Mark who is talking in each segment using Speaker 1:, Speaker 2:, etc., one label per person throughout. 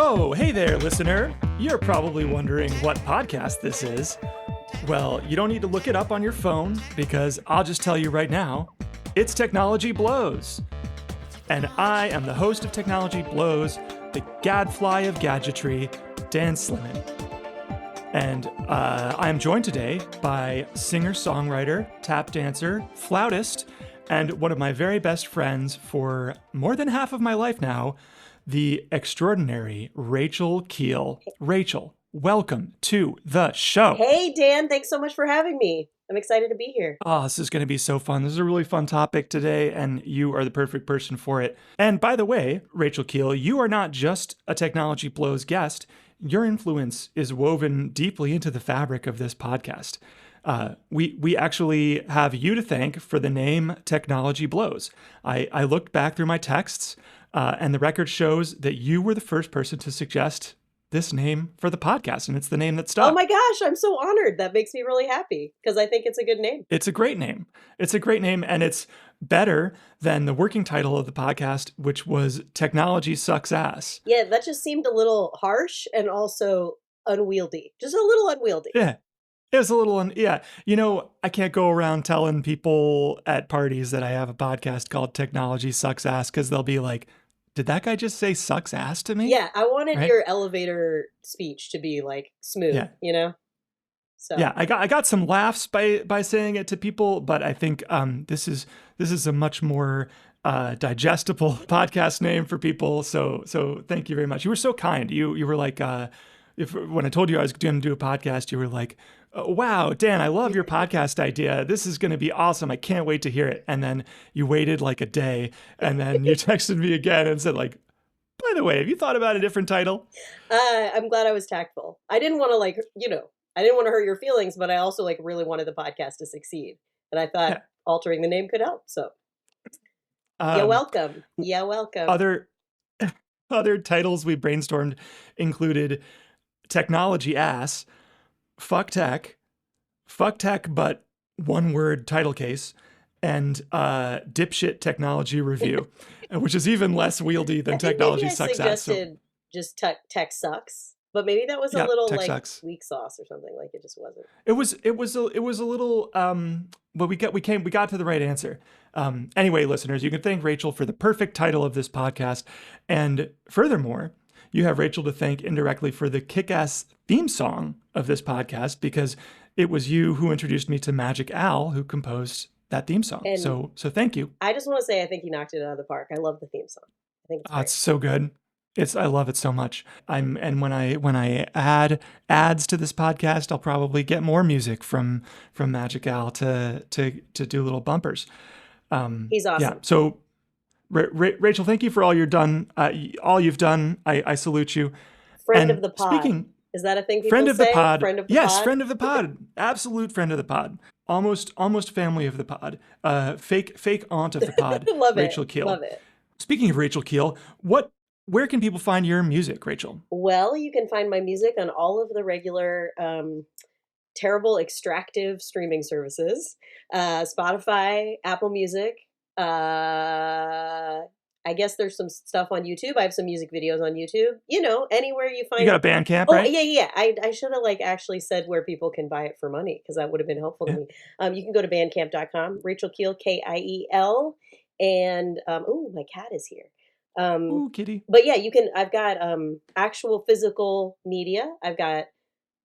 Speaker 1: Oh, hey there, listener. You're probably wondering what podcast this is. Well, you don't need to look it up on your phone because I'll just tell you right now, it's Technology Blows. And I am the host of Technology Blows, the gadfly of gadgetry, Dan Slimin. And I am joined today by singer-songwriter, tap dancer, flautist, and one of my very best friends for more than half of my life now, the extraordinary Rachel Keel. Rachel, welcome to the show.
Speaker 2: Hey, Dan. Thanks so much for having me. I'm excited to be here.
Speaker 1: Oh, this is going to be so fun. This is a really fun topic today, and you are the perfect person for it. And by the way, Rachel Keel, you are not just a Technology Blows guest. Your influence is woven deeply into the fabric of this podcast. We actually have you to thank for the name Technology Blows. I looked back through my texts, and the record shows that you were the first person to suggest this name for the podcast, and it's the name that stuck.
Speaker 2: Oh my gosh, I'm so honored. That makes me really happy because I think it's a good name.
Speaker 1: It's a great name. It's a great name, and it's better than the working title of the podcast, which was Technology Sucks Ass.
Speaker 2: Yeah, that just seemed a little harsh and also unwieldy. Just a little unwieldy.
Speaker 1: Yeah. It was a little, yeah. You know, I can't go around telling people at parties that I have a podcast called Technology Sucks Ass because they'll be like, did that guy just say sucks ass to me?
Speaker 2: Yeah, I wanted your elevator speech to be like smooth, you know? So
Speaker 1: yeah, I got some laughs by saying it to people, but I think this is a much more digestible podcast name for people. So thank you very much. You were so kind. You were like, when I told you I was going to do a podcast, you were like, wow, Dan, I love your podcast idea. This is going to be awesome. I can't wait to hear it. And then you waited like a day, and then you texted me again and said like, by the way, have you thought about a different title?
Speaker 2: I'm glad I was tactful. I didn't want to I didn't want to hurt your feelings, but I also really wanted the podcast to succeed. And I thought altering the name could help. So you're welcome. Yeah, welcome.
Speaker 1: Other titles we brainstormed included Technology Ass, Fuck Tech, but one word title case, and Dipshit Technology Review, which is even less wieldy than Technology Sucks Ass.
Speaker 2: I suggested just tech sucks, but maybe that was a little weak sauce or something. Like it just wasn't. It
Speaker 1: was a little. But we got to the right answer. Anyway, listeners, you can thank Rachel for the perfect title of this podcast, and furthermore, you have Rachel to thank indirectly for the kick-ass theme song of this podcast because it was you who introduced me to Magic Al, who composed that theme song. And so thank you.
Speaker 2: I just want to say I think you knocked it out of the park. I love the theme song. I think
Speaker 1: it's so good. I love it so much. And when I add ads to this podcast, I'll probably get more music from Magic Al to do little bumpers.
Speaker 2: He's awesome.
Speaker 1: Yeah. So Rachel, thank you for all you've done. I salute you.
Speaker 2: Friend of the pod. Is that a thing people
Speaker 1: friend of
Speaker 2: say?
Speaker 1: The pod.
Speaker 2: Friend of the
Speaker 1: yes,
Speaker 2: pod?
Speaker 1: Friend of the pod. Absolute friend of the pod. Almost family of the pod. Fake aunt of the pod.
Speaker 2: Love
Speaker 1: Rachel
Speaker 2: it.
Speaker 1: Keel.
Speaker 2: Love it.
Speaker 1: Speaking of Rachel Keel, where can people find your music, Rachel?
Speaker 2: Well, you can find my music on all of the regular terrible extractive streaming services. Spotify, Apple Music. I guess there's some stuff on YouTube. I have some music videos on YouTube. You know, anywhere you find.
Speaker 1: You got a Bandcamp, right?
Speaker 2: Oh, yeah. I should have actually said where people can buy it for money because that would have been helpful to me. You can go to bandcamp.com. Rachel Keel, Kiel, and my cat is here.
Speaker 1: Ooh, kitty.
Speaker 2: But yeah, I've got actual physical media. I've got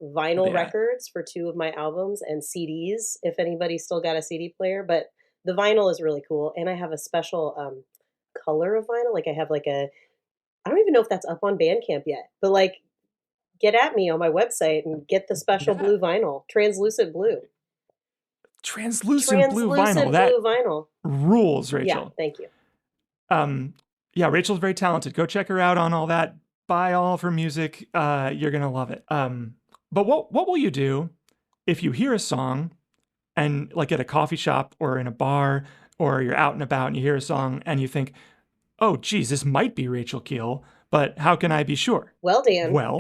Speaker 2: vinyl records for 2 of my albums and CDs if anybody's still got a CD player. But the vinyl is really cool, and I have a special color of vinyl. I have I don't even know if that's up on Bandcamp yet, but get at me on my website and get the special blue vinyl, translucent blue.
Speaker 1: Translucent blue vinyl. That
Speaker 2: vinyl
Speaker 1: rules, Rachel.
Speaker 2: Yeah, thank you.
Speaker 1: Yeah, Rachel's very talented. Go check her out on all that. Buy all of her music. You're gonna love it. But what will you do if you hear a song and at a coffee shop or in a bar or you're out and about and you hear a song and you think, oh, geez, this might be Rachel Keel, but how can I be sure?
Speaker 2: Well, Dan.
Speaker 1: Well,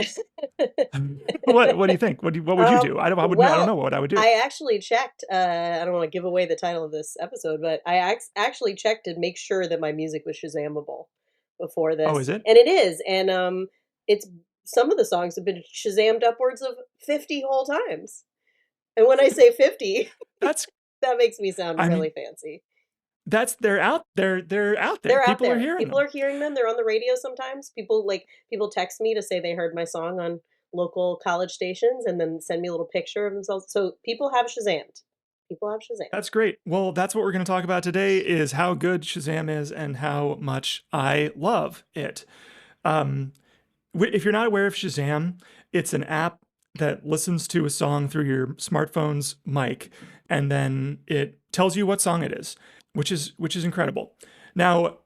Speaker 1: what do you think? What would you do? I don't know what I would do.
Speaker 2: I actually checked. I don't want to give away the title of this episode, but I actually checked to make sure that my music was Shazamable before this.
Speaker 1: Oh, is it?
Speaker 2: And it is. And it's some of the songs have been Shazammed upwards of 50 whole times. And when I say 50,
Speaker 1: That's,
Speaker 2: that makes me sound
Speaker 1: I mean,
Speaker 2: really fancy.
Speaker 1: they're out there. They're out there.
Speaker 2: They're out
Speaker 1: People are
Speaker 2: there.
Speaker 1: hearing
Speaker 2: People
Speaker 1: them.
Speaker 2: are hearing them. They're on the radio sometimes. People text me to say they heard my song on local college stations and then send me a little picture of themselves. So people have Shazammed. People have Shazam.
Speaker 1: That's great. Well, that's what we're going to talk about today is how good Shazam is and how much I love it. Um, if you're not aware of Shazam, it's an app that listens to a song through your smartphone's mic, and then it tells you what song it is, which is incredible. Now,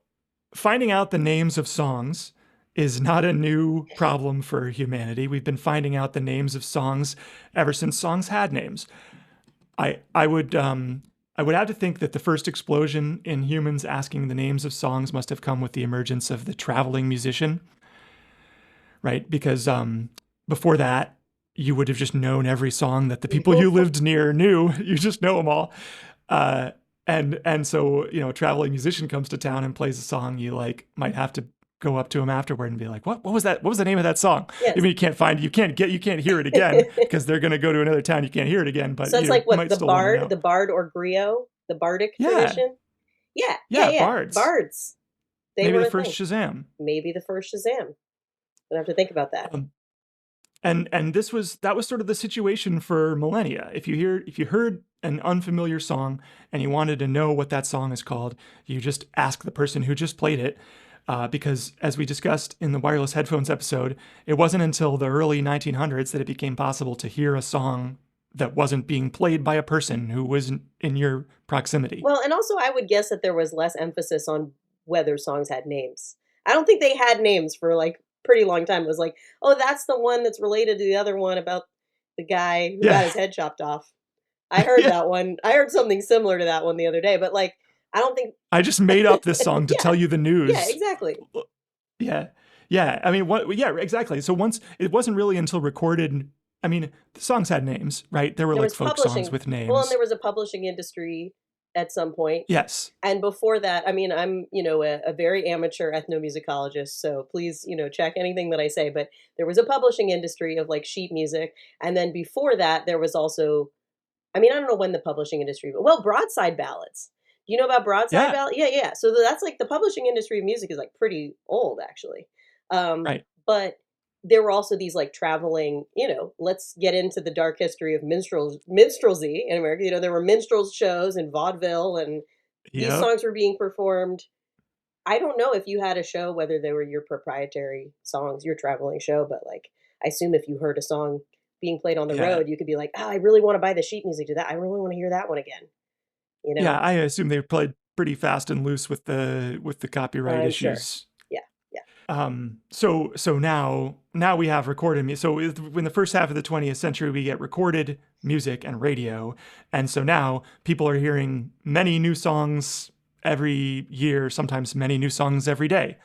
Speaker 1: finding out the names of songs is not a new problem for humanity. We've been finding out the names of songs ever since songs had names. I would have to think that the first explosion in humans asking the names of songs must have come with the emergence of the traveling musician, right? Because before that, you would have just known every song that the people you lived near knew. You just know them all. And so, a traveling musician comes to town and plays a song, you like might have to go up to him afterward and be like, what was that? What was the name of that song?
Speaker 2: Yes.
Speaker 1: I mean, you can't hear it again because they're going to go to another town. You can't hear it again, but
Speaker 2: So it's like
Speaker 1: you
Speaker 2: what
Speaker 1: might
Speaker 2: the
Speaker 1: still want to know.
Speaker 2: bard, the bard or griot, the bardic
Speaker 1: Yeah.
Speaker 2: tradition. Yeah.
Speaker 1: Bards.
Speaker 2: Bards. They
Speaker 1: Maybe
Speaker 2: were
Speaker 1: the first Shazam.
Speaker 2: Maybe the first Shazam. I have to think about that.
Speaker 1: And that was sort of the situation for millennia. If you heard an unfamiliar song and you wanted to know what that song is called, you just ask the person who just played it. Because as we discussed in the wireless headphones episode, it wasn't until the early 1900s that it became possible to hear a song that wasn't being played by a person who wasn't in your proximity.
Speaker 2: Well, and also I would guess that there was less emphasis on whether songs had names. I don't think they had names for like pretty long time. It was like, oh, that's the one that's related to the other one about the guy who got his head chopped off. I heard that one. I heard something similar to that one the other day, but like, I don't think
Speaker 1: I just made up this song to tell you the news.
Speaker 2: Yeah, exactly.
Speaker 1: Yeah. I mean, Yeah, exactly. So once it wasn't really until recorded. I mean, the songs had names, right? There were like folk songs with names.
Speaker 2: Well, and there was a publishing industry at some point.
Speaker 1: Yes.
Speaker 2: And before that, I mean, I'm, a very amateur ethnomusicologist, so please, check anything that I say, but there was a publishing industry of like sheet music. And then before that, there was also, I mean, I don't know when the publishing industry, but broadside ballads. Do you know about broadside ballads? Yeah. So that's like the publishing industry of music is like pretty old actually.
Speaker 1: Right.
Speaker 2: But there were also these like traveling, let's get into the dark history of minstrelsy in America. There were minstrels shows and vaudeville and these songs were being performed. I don't know if you had a show, whether they were your proprietary songs, your traveling show, but like, I assume if you heard a song being played on the road, you could be like, I really want to buy the sheet music to that. I really want to hear that one again.
Speaker 1: Yeah, I assume they played pretty fast and loose with the copyright issues.
Speaker 2: Sure. Yeah.
Speaker 1: So now we have recorded music. So in the first half of the 20th century, we get recorded music and radio, and so now people are hearing many new songs every year, sometimes many new songs every day,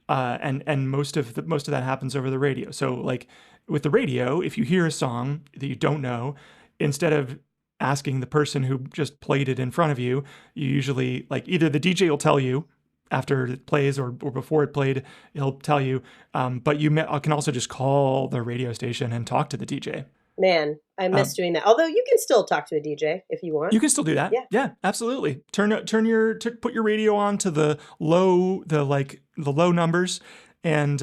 Speaker 1: and most of that happens over the radio. So like with the radio, if you hear a song that you don't know, instead of asking the person who just played it in front of you, you usually like either the DJ will tell you after it plays or before it played, he'll tell you. But you can also just call the radio station and talk to the DJ.
Speaker 2: Man, I miss doing that. Although you can still talk to a DJ if you want.
Speaker 1: You can still do that. Yeah, absolutely. Put your radio on to the low numbers, and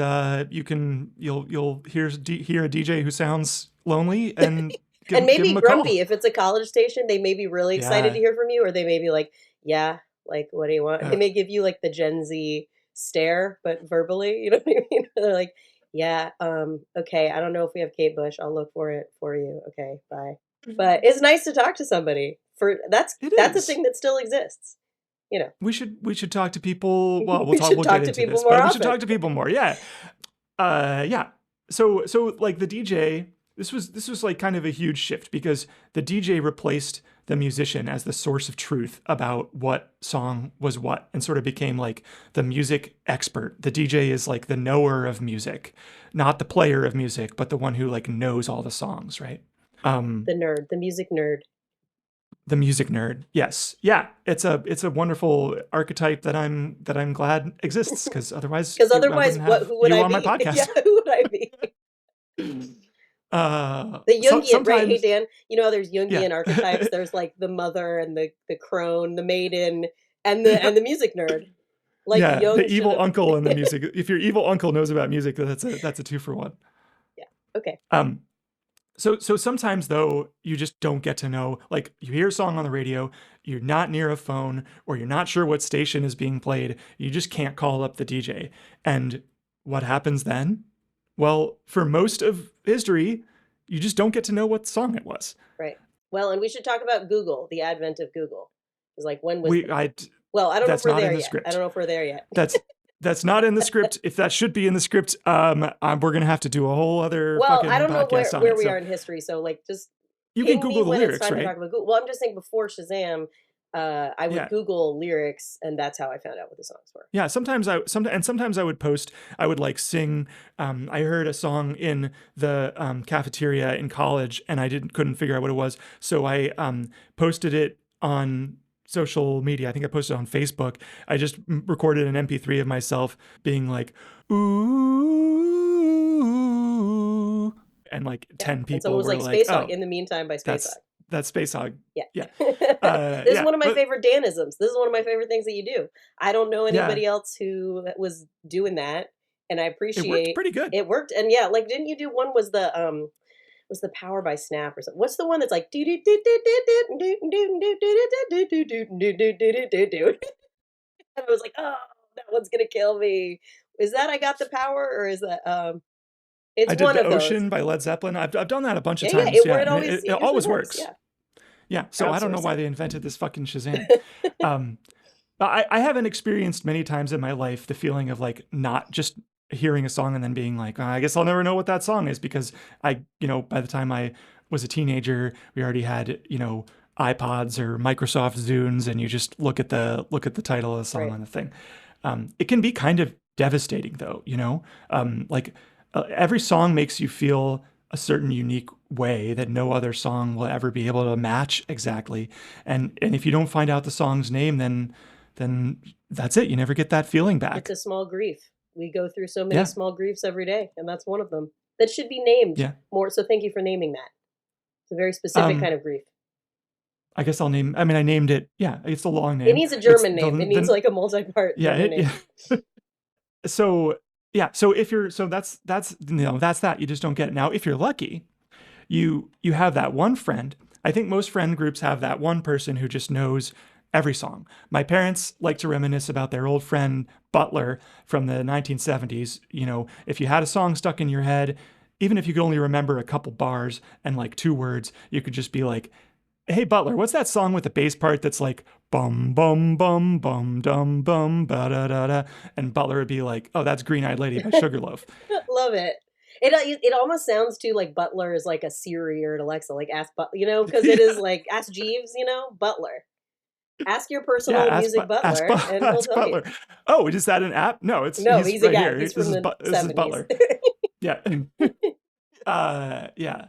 Speaker 1: you'll hear a DJ who sounds lonely and
Speaker 2: and maybe grumpy. If it's a college station, they may be really excited to hear from you, or they may be like, yeah. Like, what do you want? They may give you like the Gen Z stare, but verbally, you know what I mean? They're like, yeah, okay, I don't know if we have Kate Bush. I'll look for it for you. Okay, bye. But it's nice to talk to somebody. That's a thing that still exists.
Speaker 1: We should talk to people. Well, we'll
Speaker 2: talk to people more often.
Speaker 1: We should talk to people more. Yeah. So like the DJ, this was like kind of a huge shift because the DJ replaced the musician as the source of truth about what song was what, and sort of became like the music expert. The DJ is like the knower of music, not the player of music, but the one who like knows all the songs, right?
Speaker 2: The nerd, the music nerd.
Speaker 1: The music nerd. Yes. Yeah. It's a wonderful archetype that I'm glad exists, because otherwise
Speaker 2: Because
Speaker 1: I
Speaker 2: otherwise,
Speaker 1: wouldn't have
Speaker 2: who would
Speaker 1: you
Speaker 2: I
Speaker 1: on my
Speaker 2: be? Yeah,
Speaker 1: podcast.
Speaker 2: who would I be? The
Speaker 1: So
Speaker 2: Jungian, right? Hey
Speaker 1: sometimes,
Speaker 2: Dan, you know how there's
Speaker 1: yeah.
Speaker 2: Jungian archetypes. There's like the mother and the crone, the maiden, and the music nerd. Like
Speaker 1: Yeah, the
Speaker 2: Jung should
Speaker 1: evil
Speaker 2: have.
Speaker 1: uncle and the music. If your evil uncle knows about music, that's a two for one.
Speaker 2: Yeah. Okay.
Speaker 1: Um, so sometimes though, you just don't get to know. Like, you hear a song on the radio, you're not near a phone, or you're not sure what station is being played. You just can't call up the DJ. And what happens then? Well, for most of history, you just don't get to know what song it was.
Speaker 2: Right. Well, and we should talk about Google, the advent of Google. Is like when was
Speaker 1: We I
Speaker 2: well, I don't know if
Speaker 1: That's
Speaker 2: we're
Speaker 1: not
Speaker 2: there
Speaker 1: in the
Speaker 2: yet. I don't
Speaker 1: script.
Speaker 2: know if we're there yet.
Speaker 1: That's not in the script. If that should be in the script, we're gonna have to do a whole other
Speaker 2: Well, I
Speaker 1: fucking
Speaker 2: don't know
Speaker 1: podcast on
Speaker 2: where
Speaker 1: it.
Speaker 2: we
Speaker 1: So
Speaker 2: are in history, so like just
Speaker 1: you can
Speaker 2: ping me
Speaker 1: Google the
Speaker 2: when it's
Speaker 1: lyrics,
Speaker 2: time to
Speaker 1: right?
Speaker 2: talk about Google. Well, I'm just saying before Shazam, I would
Speaker 1: Yeah.
Speaker 2: Google lyrics, and that's how I found out what the songs were.
Speaker 1: Yeah, sometimes I would post. I would like sing. I heard a song in the cafeteria in college, and I couldn't figure out what it was. So I posted it on social media. I think I posted it on Facebook. I just recorded an MP3 of myself being like, ooh, and like
Speaker 2: Yeah.
Speaker 1: 10
Speaker 2: And someone
Speaker 1: people
Speaker 2: was
Speaker 1: were
Speaker 2: like
Speaker 1: like,
Speaker 2: Space Hog
Speaker 1: oh,
Speaker 2: in the meantime by Space
Speaker 1: that's
Speaker 2: Hog.
Speaker 1: that's Space Hog.
Speaker 2: Yeah.
Speaker 1: Yeah.
Speaker 2: This is
Speaker 1: Yeah.
Speaker 2: one of my
Speaker 1: But
Speaker 2: favorite Danisms. This is one of my favorite things that you do. I don't know
Speaker 1: yeah,
Speaker 2: anybody else who was doing that, and I
Speaker 1: it worked
Speaker 2: appreciate
Speaker 1: pretty good.
Speaker 2: it worked. And yeah, like didn't you do one was the Power by Snap or something? What's the one that's like and I was like, oh, that one's gonna kill me. Is that I Got the Power, or is that it's
Speaker 1: I did
Speaker 2: one
Speaker 1: The
Speaker 2: of those.
Speaker 1: Ocean by Led Zeppelin. I've done that a bunch of
Speaker 2: Yeah, yeah.
Speaker 1: times. Yeah,
Speaker 2: It
Speaker 1: and
Speaker 2: always
Speaker 1: it
Speaker 2: it usually
Speaker 1: always
Speaker 2: works.
Speaker 1: works.
Speaker 2: Yeah.
Speaker 1: Yeah. So I don't know
Speaker 2: Crowdsource
Speaker 1: why
Speaker 2: it.
Speaker 1: they invented this fucking Shazam. Um, I haven't experienced many times in my life the feeling of like not just hearing a song and then being like, "Oh, I guess I'll never know what that song is," because by the time I was a teenager, we already had, iPods or Microsoft Zunes, and you just look at the title of the song
Speaker 2: Right.
Speaker 1: on the thing. It can be kind of devastating though, like every song makes you feel a certain unique way that no other song will ever be able to match exactly. And if you don't find out the song's name, then that's it. You never get that feeling
Speaker 2: It's
Speaker 1: back.
Speaker 2: a small grief. We go through so many
Speaker 1: Yeah.
Speaker 2: small griefs every day, and that's one of them. That should be named
Speaker 1: Yeah.
Speaker 2: more. So thank you for naming that. It's a very specific
Speaker 1: Um,
Speaker 2: kind of grief.
Speaker 1: I guess I named it. Yeah. It's a long
Speaker 2: It
Speaker 1: name.
Speaker 2: needs a
Speaker 1: It's
Speaker 2: German name. It needs like a multi-part
Speaker 1: yeah.
Speaker 2: German name.
Speaker 1: Yeah. So yeah. So that's that. You just don't get it. Now, if you're lucky, you have that one friend. I think most friend groups have that one person who just knows every song. My parents like to reminisce about their old friend Butler from the 1970s. If you had a song stuck in your head, even if you could only remember a couple bars and like two words, you could just be like, "Hey Butler, what's that song with the bass part that's like bum bum bum bum dum bum ba da da da?" And Butler would be like, "Oh, that's Green Eyed Lady by Sugarloaf."
Speaker 2: Love it. It almost sounds too like Butler is like a Siri or an Alexa, like ask Butler, because it is
Speaker 1: Yeah.
Speaker 2: like ask Jeeves, Butler. Ask your
Speaker 1: Yeah,
Speaker 2: personal music butler, and he'll
Speaker 1: ask
Speaker 2: tell you.
Speaker 1: Butler. Oh, is that an app? No,
Speaker 2: No,
Speaker 1: he's right here.
Speaker 2: he's
Speaker 1: This
Speaker 2: from
Speaker 1: is
Speaker 2: the
Speaker 1: this is
Speaker 2: 70s.
Speaker 1: Butler. Yeah. Yeah.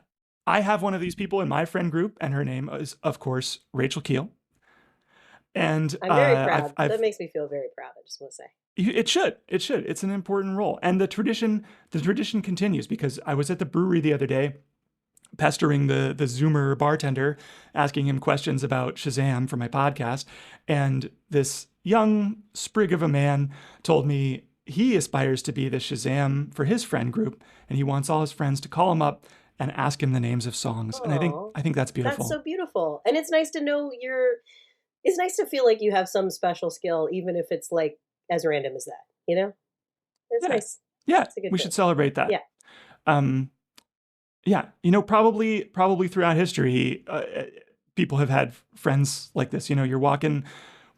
Speaker 1: I have one of these people in my friend group, and her name is, of course, Rachel Keel. And
Speaker 2: I'm very
Speaker 1: I've,
Speaker 2: proud. That
Speaker 1: I've
Speaker 2: makes me feel very proud. I just want to say.
Speaker 1: it should. It should. It's an important role. And the tradition continues, because I was at the brewery the other day pestering the Zoomer bartender, asking him questions about Shazam for my podcast. And this young sprig of a man told me he aspires to be the Shazam for his friend group, and he wants all his friends to call him up and ask him the names of songs. And I think
Speaker 2: Oh,
Speaker 1: I think that's
Speaker 2: that's
Speaker 1: beautiful.
Speaker 2: so beautiful. And it's nice to know it's nice to feel like you have some special skill, even if it's like as random as that. It's
Speaker 1: Yeah.
Speaker 2: nice.
Speaker 1: Yeah,
Speaker 2: It's a good
Speaker 1: we
Speaker 2: feeling.
Speaker 1: should celebrate that.
Speaker 2: Yeah.
Speaker 1: Um, yeah, probably throughout history, people have had friends like this. You're walking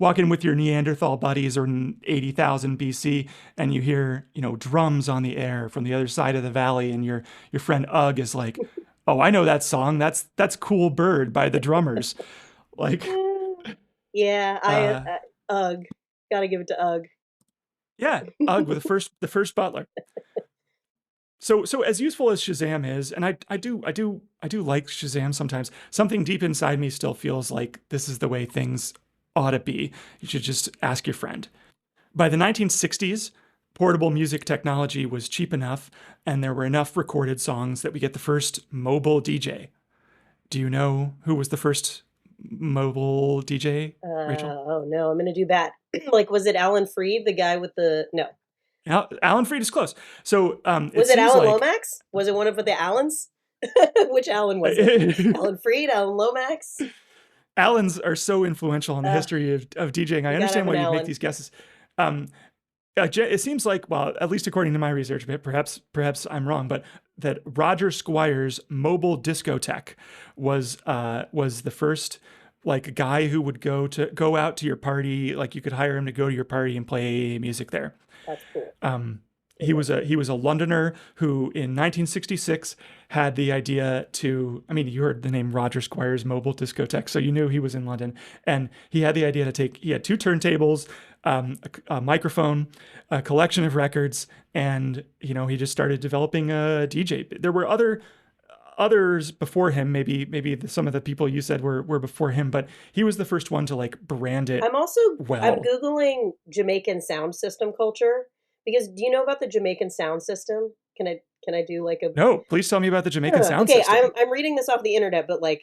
Speaker 1: with your Neanderthal buddies, or in 80,000 BC, and you hear, drums on the air from the other side of the valley, and your friend Ugg is like, "Oh, I know that song. That's Cool Bird by the Drummers." Like,
Speaker 2: Yeah,
Speaker 1: uh,
Speaker 2: Ugg. Gotta give it to Ugg.
Speaker 1: yeah, Ugg with the first butler. So as useful as Shazam is, and I do like Shazam sometimes. Something deep inside me still feels like this is the way things ought to be. You should just ask your friend. By the 1960s, portable music technology was cheap enough, and there were enough recorded songs that we get the first mobile DJ. Do you know who was the first mobile DJ, Rachel?
Speaker 2: Oh no, I'm gonna do bad. Like, was it Alan Freed, the guy with the no?
Speaker 1: Alan Freed is close. So it
Speaker 2: Was it
Speaker 1: seems
Speaker 2: Alan
Speaker 1: like
Speaker 2: Lomax? Was it one of the Allens? Which Alan was it? Alan Freed, Alan Lomax?
Speaker 1: Allens are so influential in the
Speaker 2: Uh,
Speaker 1: history of DJing. I
Speaker 2: you gotta
Speaker 1: understand
Speaker 2: have
Speaker 1: why
Speaker 2: an
Speaker 1: you'd make
Speaker 2: Alan.
Speaker 1: these guesses. Um, it seems like, well, at least according to my research, but perhaps I'm wrong, but that Roger Squire's mobile discotheque was the first like guy who would go out to your party, like you could hire him to go to your party and play music there.
Speaker 2: That's cool.
Speaker 1: Um,
Speaker 2: Good one.
Speaker 1: he was a Londoner who in 1966 had the idea to, I mean, you heard the name Roger Squire's Mobile Discotheque, so you knew he was in London. And he had the idea to he had two turntables, a microphone, a collection of records, and he just started developing a DJ. There were others before him. Maybe some of the people you said were before him, but he was the first one to like brand it
Speaker 2: I'm
Speaker 1: well.
Speaker 2: Googling Jamaican sound system culture because do you know about the Jamaican sound system? Can I do like a
Speaker 1: No, please tell me about the Jamaican sound
Speaker 2: okay,
Speaker 1: system.
Speaker 2: I'm reading this off the internet, but like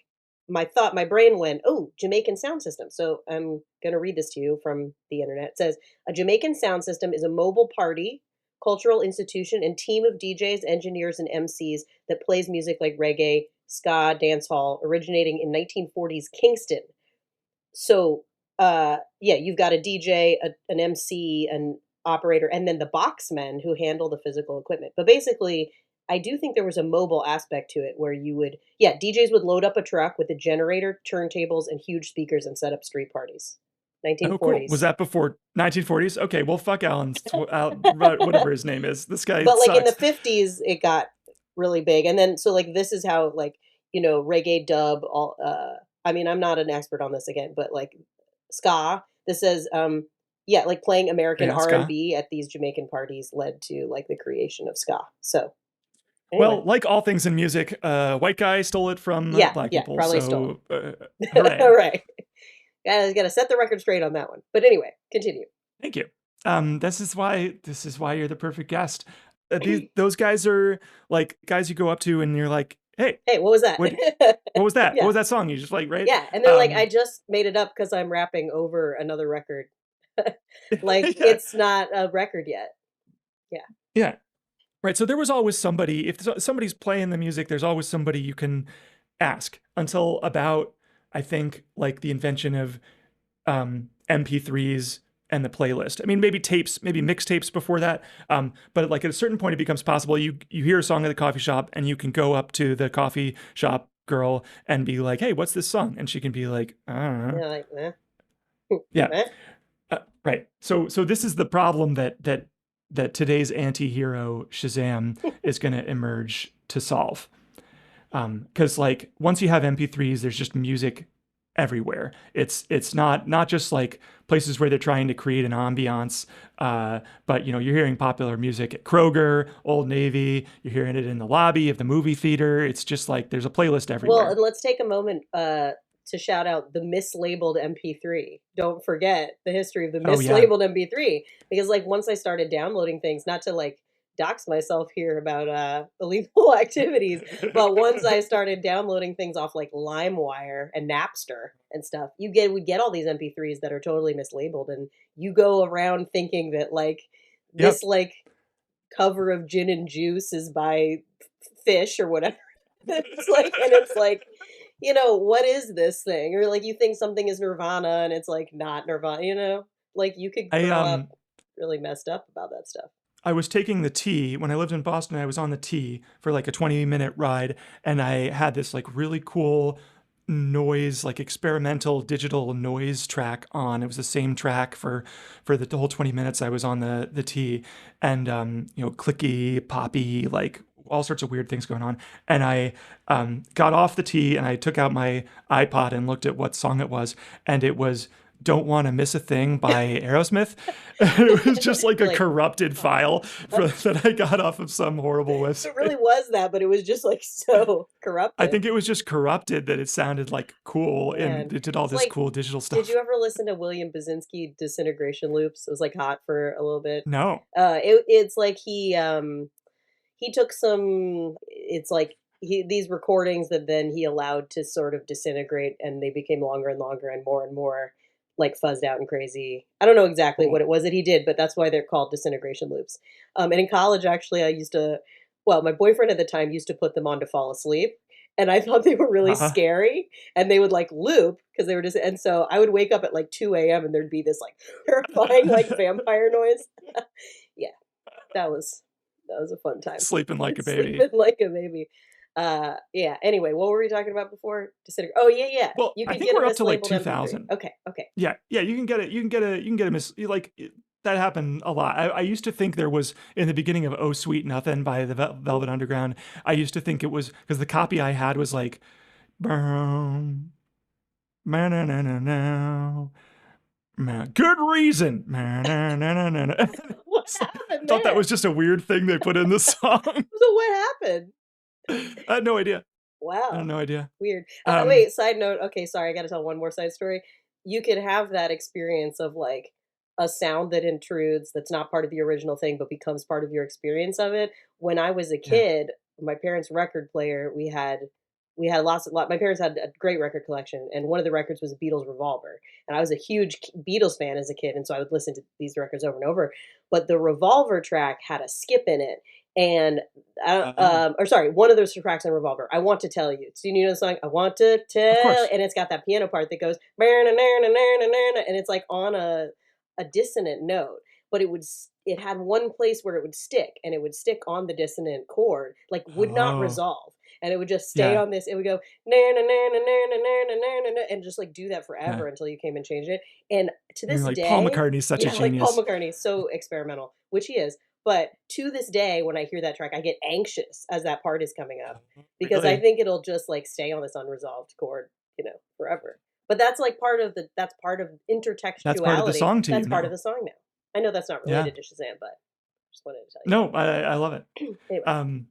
Speaker 2: my brain went, oh, Jamaican sound system. So I'm gonna read this to you from the internet. It says a Jamaican sound system is a mobile party, cultural institution, and team of DJs, engineers, and MCs that plays music like reggae, ska, dancehall, originating in 1940s Kingston. So yeah, you've got a DJ, an MC, an operator, and then the boxmen who handle the physical equipment. But basically, I do think there was a mobile aspect to it where yeah, DJs would load up a truck with a generator, turntables, and huge speakers and set up street parties.
Speaker 1: Oh, cool. Was
Speaker 2: 1940s.
Speaker 1: that before 1940s? Okay, well, fuck whatever his name is. This guy
Speaker 2: But like in the
Speaker 1: sucks.
Speaker 2: 50s, it got really big. And then, so like, this is how, like, reggae dub, all, I mean, I'm not an expert on this again, but like ska, this says, yeah, like playing American
Speaker 1: Yeah, ska.
Speaker 2: R&B at these Jamaican parties led to like the creation of ska. So anyway,
Speaker 1: Well, like all things in music, white guy stole it from
Speaker 2: yeah,
Speaker 1: black
Speaker 2: yeah,
Speaker 1: people.
Speaker 2: probably stolen.
Speaker 1: So, hooray!
Speaker 2: All right. Gotta set the record straight on that one. But anyway, continue.
Speaker 1: Thank you. This is why you're the perfect guest. Those guys are like guys you go up to and you're like, hey,
Speaker 2: Hey, what was that?
Speaker 1: what was that? What
Speaker 2: Yeah.
Speaker 1: was that song? You just like, right?
Speaker 2: Yeah. And they're like, I just made it up because I'm rapping over another record. Like
Speaker 1: Yeah,
Speaker 2: it's not a record yet. Yeah.
Speaker 1: yeah. Right. So there was always somebody, if somebody's playing the music, there's always somebody you can ask until about, I think, like the invention of MP3s and the playlist. I mean, maybe tapes, maybe mixtapes before that. But like at a certain point, it becomes possible. You hear a song at the coffee shop and you can go up to the coffee shop girl and be like, hey, what's this song? And she can be like, I don't know.
Speaker 2: They're like,
Speaker 1: Yeah.
Speaker 2: eh?
Speaker 1: Right. So this is the problem that today's anti-hero Shazam is going to emerge to solve. Because like once you have MP3s, there's just music everywhere. It's not just like places where they're trying to create an ambiance, but you're hearing popular music at Kroger, Old Navy. You're hearing it in the lobby of the movie theater. It's just like there's a playlist
Speaker 2: Well,
Speaker 1: everywhere.
Speaker 2: and let's take a moment to shout out the mislabeled MP3. Don't forget the history of the
Speaker 1: Oh yeah.
Speaker 2: mislabeled MP3 because like once I started downloading things, not to like dox myself here about illegal activities, but once I started downloading things off like LimeWire and Napster and stuff, would get all these MP3s that are totally mislabeled, and you go around thinking that like
Speaker 1: Yep.
Speaker 2: this like cover of Gin and Juice is by Fish or whatever. It's like, what is this thing? Or like you think something is Nirvana and it's like not Nirvana, Like you could
Speaker 1: I
Speaker 2: grow up really messed up about that stuff.
Speaker 1: I was taking the T when I lived in Boston. I was on the T for like a 20-minute ride, and I had this like really cool noise, like experimental digital noise track on. It was the same track for the whole 20 minutes I was on the T, and clicky, poppy, like all sorts of weird things going on. And I got off the T and I took out my iPod and looked at what song it was, and it was Don't Want to Miss a Thing by Aerosmith. It was just like a
Speaker 2: Like,
Speaker 1: corrupted file that I got off of some horrible
Speaker 2: it
Speaker 1: website.
Speaker 2: really was that, but it was just like so
Speaker 1: I
Speaker 2: corrupted.
Speaker 1: think it was just corrupted that it sounded like cool and
Speaker 2: Man,
Speaker 1: it did all
Speaker 2: it's
Speaker 1: this
Speaker 2: like,
Speaker 1: cool digital
Speaker 2: did
Speaker 1: stuff.
Speaker 2: you ever listen to William Basinski Disintegration Loops? It was like hot for a little bit.
Speaker 1: No.
Speaker 2: It's like he took some. It's like these recordings that then he allowed to sort of disintegrate, and they became longer and more like fuzzed out and crazy. I don't know exactly what
Speaker 1: Cool.
Speaker 2: it was that he did, but that's why they're called disintegration loops. And in college, actually, I used to. Well, my boyfriend at the time used to put them on to fall asleep, and I thought they were really
Speaker 1: Uh-huh.
Speaker 2: scary, and they would like loop because they were just. And so I would wake up at like 2 a.m. and there'd be this like terrifying like vampire noise. Yeah, that was a fun time.
Speaker 1: Sleeping like a baby.
Speaker 2: Sleeping like a baby. Yeah, anyway, what were we talking about before? Disintegrate. Oh, yeah, yeah.
Speaker 1: Well,
Speaker 2: You
Speaker 1: I
Speaker 2: could
Speaker 1: think
Speaker 2: get a
Speaker 1: we're up to like
Speaker 2: mislabeled MP3.
Speaker 1: 2000.
Speaker 2: Okay, okay.
Speaker 1: Yeah, yeah, you can get it. That happened a lot. I used to think there was in the beginning of "Oh Sweet Nothing" by the Velvet Underground. I used to think it was because the copy I had was like, "Boom, na na na na na, good reason." Na, na, na, na, na, na.
Speaker 2: What
Speaker 1: So, I
Speaker 2: happened
Speaker 1: thought that
Speaker 2: there?
Speaker 1: was just a weird thing they put in the song.
Speaker 2: So what happened?
Speaker 1: I had no idea. I had
Speaker 2: Wow,
Speaker 1: no idea.
Speaker 2: weird.
Speaker 1: Um,
Speaker 2: Wait, side note. Okay, sorry, I gotta tell one more side story. You could have that experience of like a sound that intrudes that's not part of the original thing, but becomes part of your experience of it. When I was a
Speaker 1: yeah.
Speaker 2: kid, my parents' record player, we had my parents had a great record collection, and one of the records was a Beatles Revolver, and I was a huge Beatles fan as a kid, and so I would listen to these records over and over, but the Revolver track had a skip in it, and,
Speaker 1: Oh,
Speaker 2: or sorry, one of those tracks on Revolver, "I Want to Tell You." Do you know the song? "I want to
Speaker 1: of
Speaker 2: tell,"
Speaker 1: course.
Speaker 2: and it's got that piano part that goes, and it's, like, on a dissonant note, but it had one place where it would stick, and it would stick on the dissonant chord, like, would not
Speaker 1: Oh,
Speaker 2: resolve, and it would just stay
Speaker 1: yeah,
Speaker 2: on this. It would go na na na na na na na na na na na, and just like do that
Speaker 1: yeah.
Speaker 2: forever until you came and changed it. And to
Speaker 1: You're
Speaker 2: this
Speaker 1: like Paul
Speaker 2: day,
Speaker 1: McCartney's such a
Speaker 2: yeah, like Paul
Speaker 1: genius.
Speaker 2: McCartney is so experimental, which he is. But to this day, when I hear that track, I get anxious as that part is coming up because I
Speaker 1: Really?
Speaker 2: think it'll just like stay on this unresolved chord, forever. But that's like that's part of
Speaker 1: That's part of the
Speaker 2: intertextuality.
Speaker 1: song to you
Speaker 2: That's part of
Speaker 1: now.
Speaker 2: the song now. I know that's not
Speaker 1: Yeah.
Speaker 2: related to Shazam, but just wanted to tell
Speaker 1: No, I love it.
Speaker 2: you. Anyway,
Speaker 1: Um,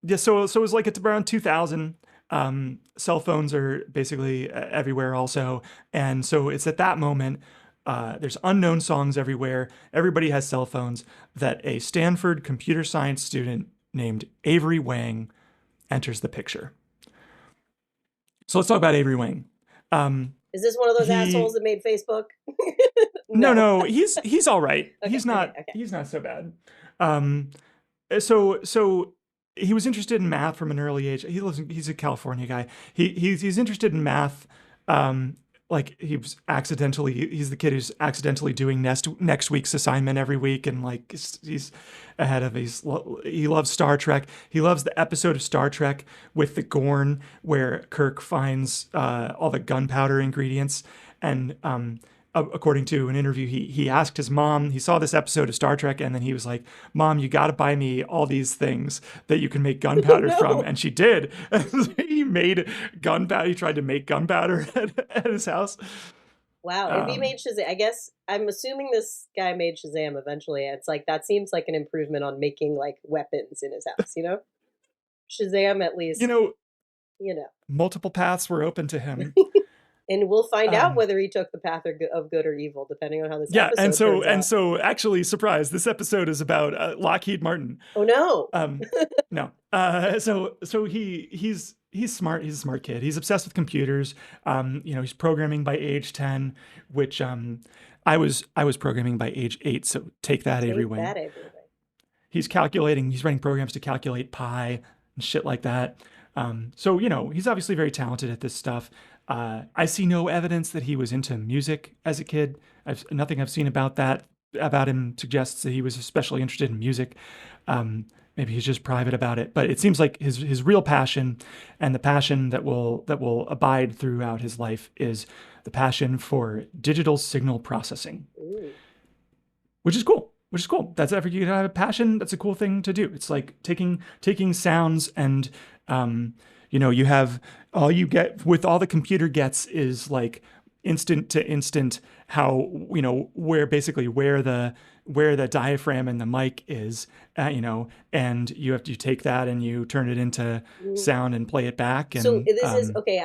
Speaker 1: yeah, so it was like it's around 2000. Cell phones are basically everywhere also, and so it's at that moment. There's unknown songs everywhere. Everybody has cell phones. That a Stanford computer science student named Avery Wang enters the picture. So let's talk about Avery Wang. Um,
Speaker 2: is this one of those assholes
Speaker 1: he
Speaker 2: that made Facebook?
Speaker 1: no,
Speaker 2: No.
Speaker 1: no, he's all right.
Speaker 2: Okay, okay, okay.
Speaker 1: He's not so bad. Um, so he was interested in math from an early age. He's a California guy. He's interested in math. Um, like he's the kid who's accidentally doing next week's assignment every week, and like he's ahead of he loves Star Trek. He loves the episode of Star Trek with the Gorn where Kirk finds all the gunpowder ingredients, and according to an interview, he asked his mom. He saw this episode of Star Trek, and then he was like, "Mom, you got to buy me all these things that you can make gunpowder from."
Speaker 2: No.
Speaker 1: And she did. He made gunpowder. He tried to make gunpowder at his house.
Speaker 2: Wow, if he
Speaker 1: Um,
Speaker 2: made Shazam, I guess I'm assuming this guy made Shazam eventually. It's like that seems like an improvement on making like weapons in his house. Shazam at
Speaker 1: you
Speaker 2: least,
Speaker 1: know,
Speaker 2: you know.
Speaker 1: multiple paths were open to him.
Speaker 2: And we'll find out
Speaker 1: Um,
Speaker 2: whether he took the path of good or evil, depending on how this
Speaker 1: yeah,
Speaker 2: episode turns out.
Speaker 1: actually, surprise! This episode is about Lockheed Martin.
Speaker 2: Oh no!
Speaker 1: Um, no. So he's smart. He's a smart kid. He's obsessed with computers. He's programming by age 10, which I was programming by age 8. So take that, Avery
Speaker 2: Take
Speaker 1: Wing.
Speaker 2: that, everything.
Speaker 1: He's writing programs to calculate pi and shit like that. So he's obviously very talented at this stuff. I see no evidence that he was into music as a kid. Nothing I've seen about him suggests that he was especially interested in music. Maybe he's just private about it, but it seems like his real passion, and the passion that will abide throughout his life, is the passion for digital signal processing,
Speaker 2: Ooh.
Speaker 1: which is cool. Which is cool. That's ever you have a passion. That's a cool thing to do. It's like taking sounds and you have all you get with all the computer gets is like instant to instant how, where basically where the diaphragm and the mic is, and you take that and you turn it into
Speaker 2: Mm.
Speaker 1: sound and play it back.
Speaker 2: So
Speaker 1: And
Speaker 2: this is okay.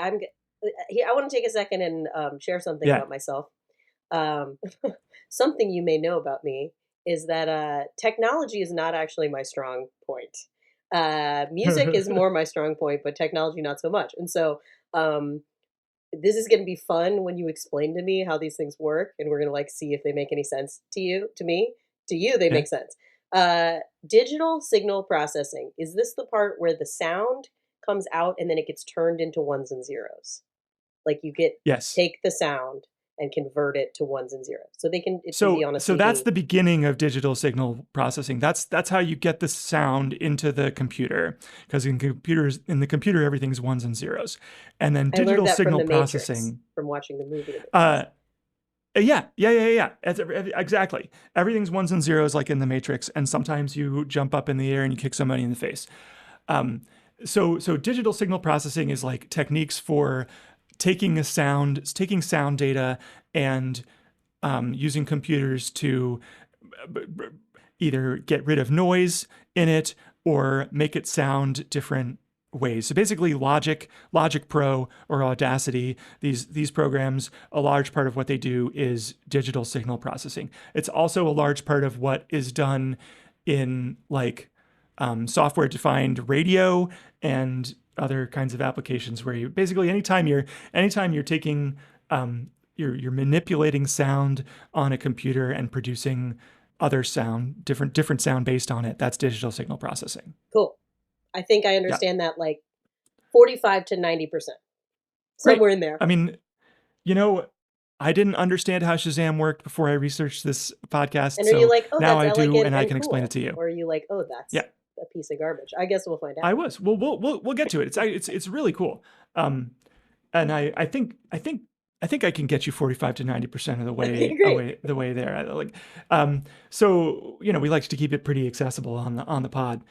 Speaker 2: Here. I want to take a second and share something
Speaker 1: yeah.
Speaker 2: about myself. Um, something you may know about me is that technology is not actually my strong point. Music is more my strong point, but technology not so much. And so um, this is going to be fun when you explain to me how these things work, and we're going to like see if they make any sense to you, to me, to you. They
Speaker 1: Yeah.
Speaker 2: make sense. Uh, Digital signal processing, is this the part where the sound comes out and then it gets turned into ones and zeros? Like you get
Speaker 1: Yes.
Speaker 2: take the sound and convert it to ones and zeros. So it can be
Speaker 1: So
Speaker 2: on a
Speaker 1: so that's
Speaker 2: CD.
Speaker 1: the beginning of digital signal processing. That's how you get the sound into the computer, because in the computer everything's ones and zeros. And then
Speaker 2: I learned
Speaker 1: digital
Speaker 2: that from
Speaker 1: signal
Speaker 2: The Matrix,
Speaker 1: processing,
Speaker 2: from watching the movie The
Speaker 1: uh
Speaker 2: Matrix.
Speaker 1: yeah. Exactly. Everything's ones and zeros like in the Matrix, and sometimes you jump up in the air and you kick somebody in the face. Um, so digital signal processing is like techniques for taking sound data and using computers to either get rid of noise in it or make it sound different ways. So basically Logic Pro or Audacity, these programs, a large part of what they do is digital signal processing. It's also a large part of what is done in like software defined radio and other kinds of applications where you basically anytime you're taking you're manipulating sound on a computer and producing other sound, different sound based on it. That's digital signal processing.
Speaker 2: Cool. I think I
Speaker 1: Yeah,
Speaker 2: understand that like 45 to 90%,
Speaker 1: great.
Speaker 2: somewhere in there.
Speaker 1: I mean, you know, I didn't understand how Shazam worked before I researched this podcast,
Speaker 2: And are you
Speaker 1: so
Speaker 2: like, oh,
Speaker 1: now
Speaker 2: that's
Speaker 1: I do,
Speaker 2: elegant
Speaker 1: and I
Speaker 2: and
Speaker 1: can explain it
Speaker 2: cool?
Speaker 1: to you.
Speaker 2: Or are you like, oh,
Speaker 1: Yeah,
Speaker 2: that's a piece of garbage? I guess we'll find
Speaker 1: I
Speaker 2: out.
Speaker 1: was. Well, we'll get to it. It's really cool. Um, and I think I can get you 45 to 90% of the
Speaker 2: Okay,
Speaker 1: way
Speaker 2: great.
Speaker 1: away the way there. So we like to keep it pretty accessible on the pod.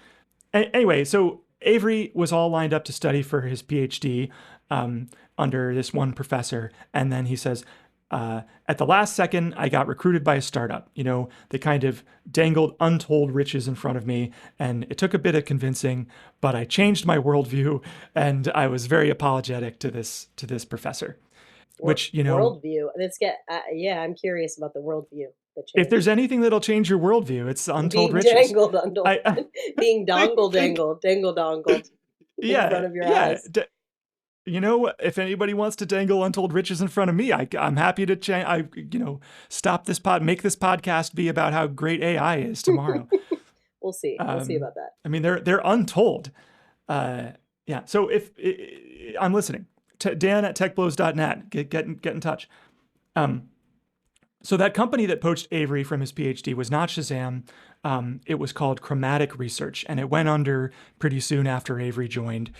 Speaker 1: Anyway, so Avery was all lined up to study for his PhD um, under this one professor, and then he says, at the last second, I got recruited by a startup. They kind of dangled untold riches in front of me, and it took a bit of convincing, but I changed my worldview, and I was very apologetic to this professor. Which
Speaker 2: Worldview. Yeah, I'm curious about the worldview that
Speaker 1: if there's
Speaker 2: changed.
Speaker 1: anything that'll change your worldview, it's untold
Speaker 2: Being
Speaker 1: riches.
Speaker 2: dangled, undle,
Speaker 1: I
Speaker 2: being
Speaker 1: think
Speaker 2: dangle dongled in
Speaker 1: yeah,
Speaker 2: front of your
Speaker 1: yeah.
Speaker 2: eyes.
Speaker 1: If anybody wants to dangle untold riches in front of me, I'm happy to stop this make this podcast be about how great AI is tomorrow.
Speaker 2: We'll see. We'll see
Speaker 1: Um,
Speaker 2: about that.
Speaker 1: I mean, they're untold. Yeah. So if I'm listening, Dan at techblows.net, get in touch. Um, so that company that poached Avery from his PhD was not Shazam. It was called Chromatic Research, and it went under pretty soon after Avery joined,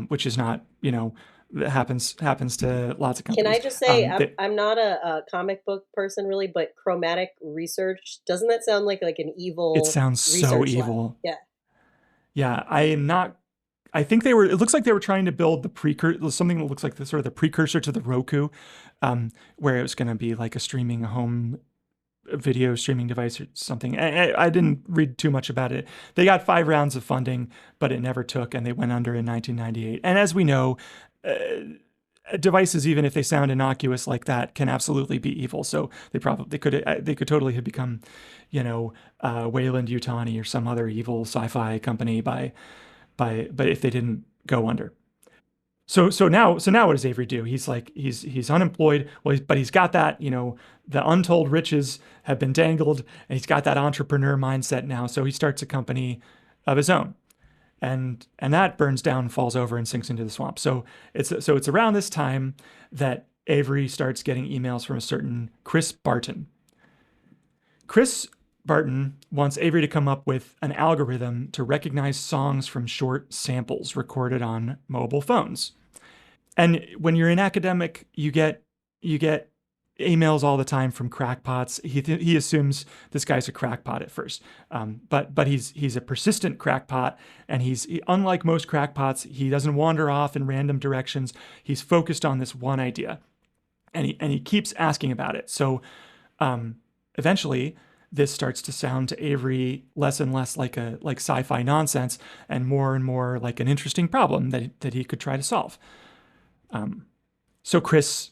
Speaker 1: which is not, that happens to lots of
Speaker 2: Can I
Speaker 1: companies.
Speaker 2: just say, I'm not a comic book person really, but chromatic research, doesn't that sound like an
Speaker 1: It
Speaker 2: evil
Speaker 1: sounds so
Speaker 2: research lab?
Speaker 1: evil.
Speaker 2: Yeah.
Speaker 1: Yeah, I am not. I think they were. It looks like they were trying to build the precursor, something that looks like the sort of the precursor to the Roku, where it was going to be like a streaming home video streaming device or something. I didn't read too much about it. They got 5 rounds of funding, but it never took, and they went under in 1998. And as we know, devices, even if they sound innocuous like that, can absolutely be evil. So they could totally have become, Wayland Yutani or some other evil sci-fi company but if they didn't go under. So now what does Avery do? He's unemployed. Well, but he's got that, the untold riches have been dangled, and he's got that entrepreneur mindset now. So he starts a company of his own, and that burns down, falls over, and sinks into the swamp. So it's around this time that Avery starts getting emails from a certain Chris Barton. Chris Barton wants Avery to come up with an algorithm to recognize songs from short samples recorded on mobile phones. And when you're in academic, you get emails all the time from crackpots. He assumes this guy's a crackpot at first, but he's a persistent crackpot, and unlike most crackpots, he doesn't wander off in random directions. He's focused on this one idea. and he keeps asking about it. So eventually, this starts to sound to Avery less and less like sci-fi nonsense, and more like an interesting problem that he could try to solve. So Chris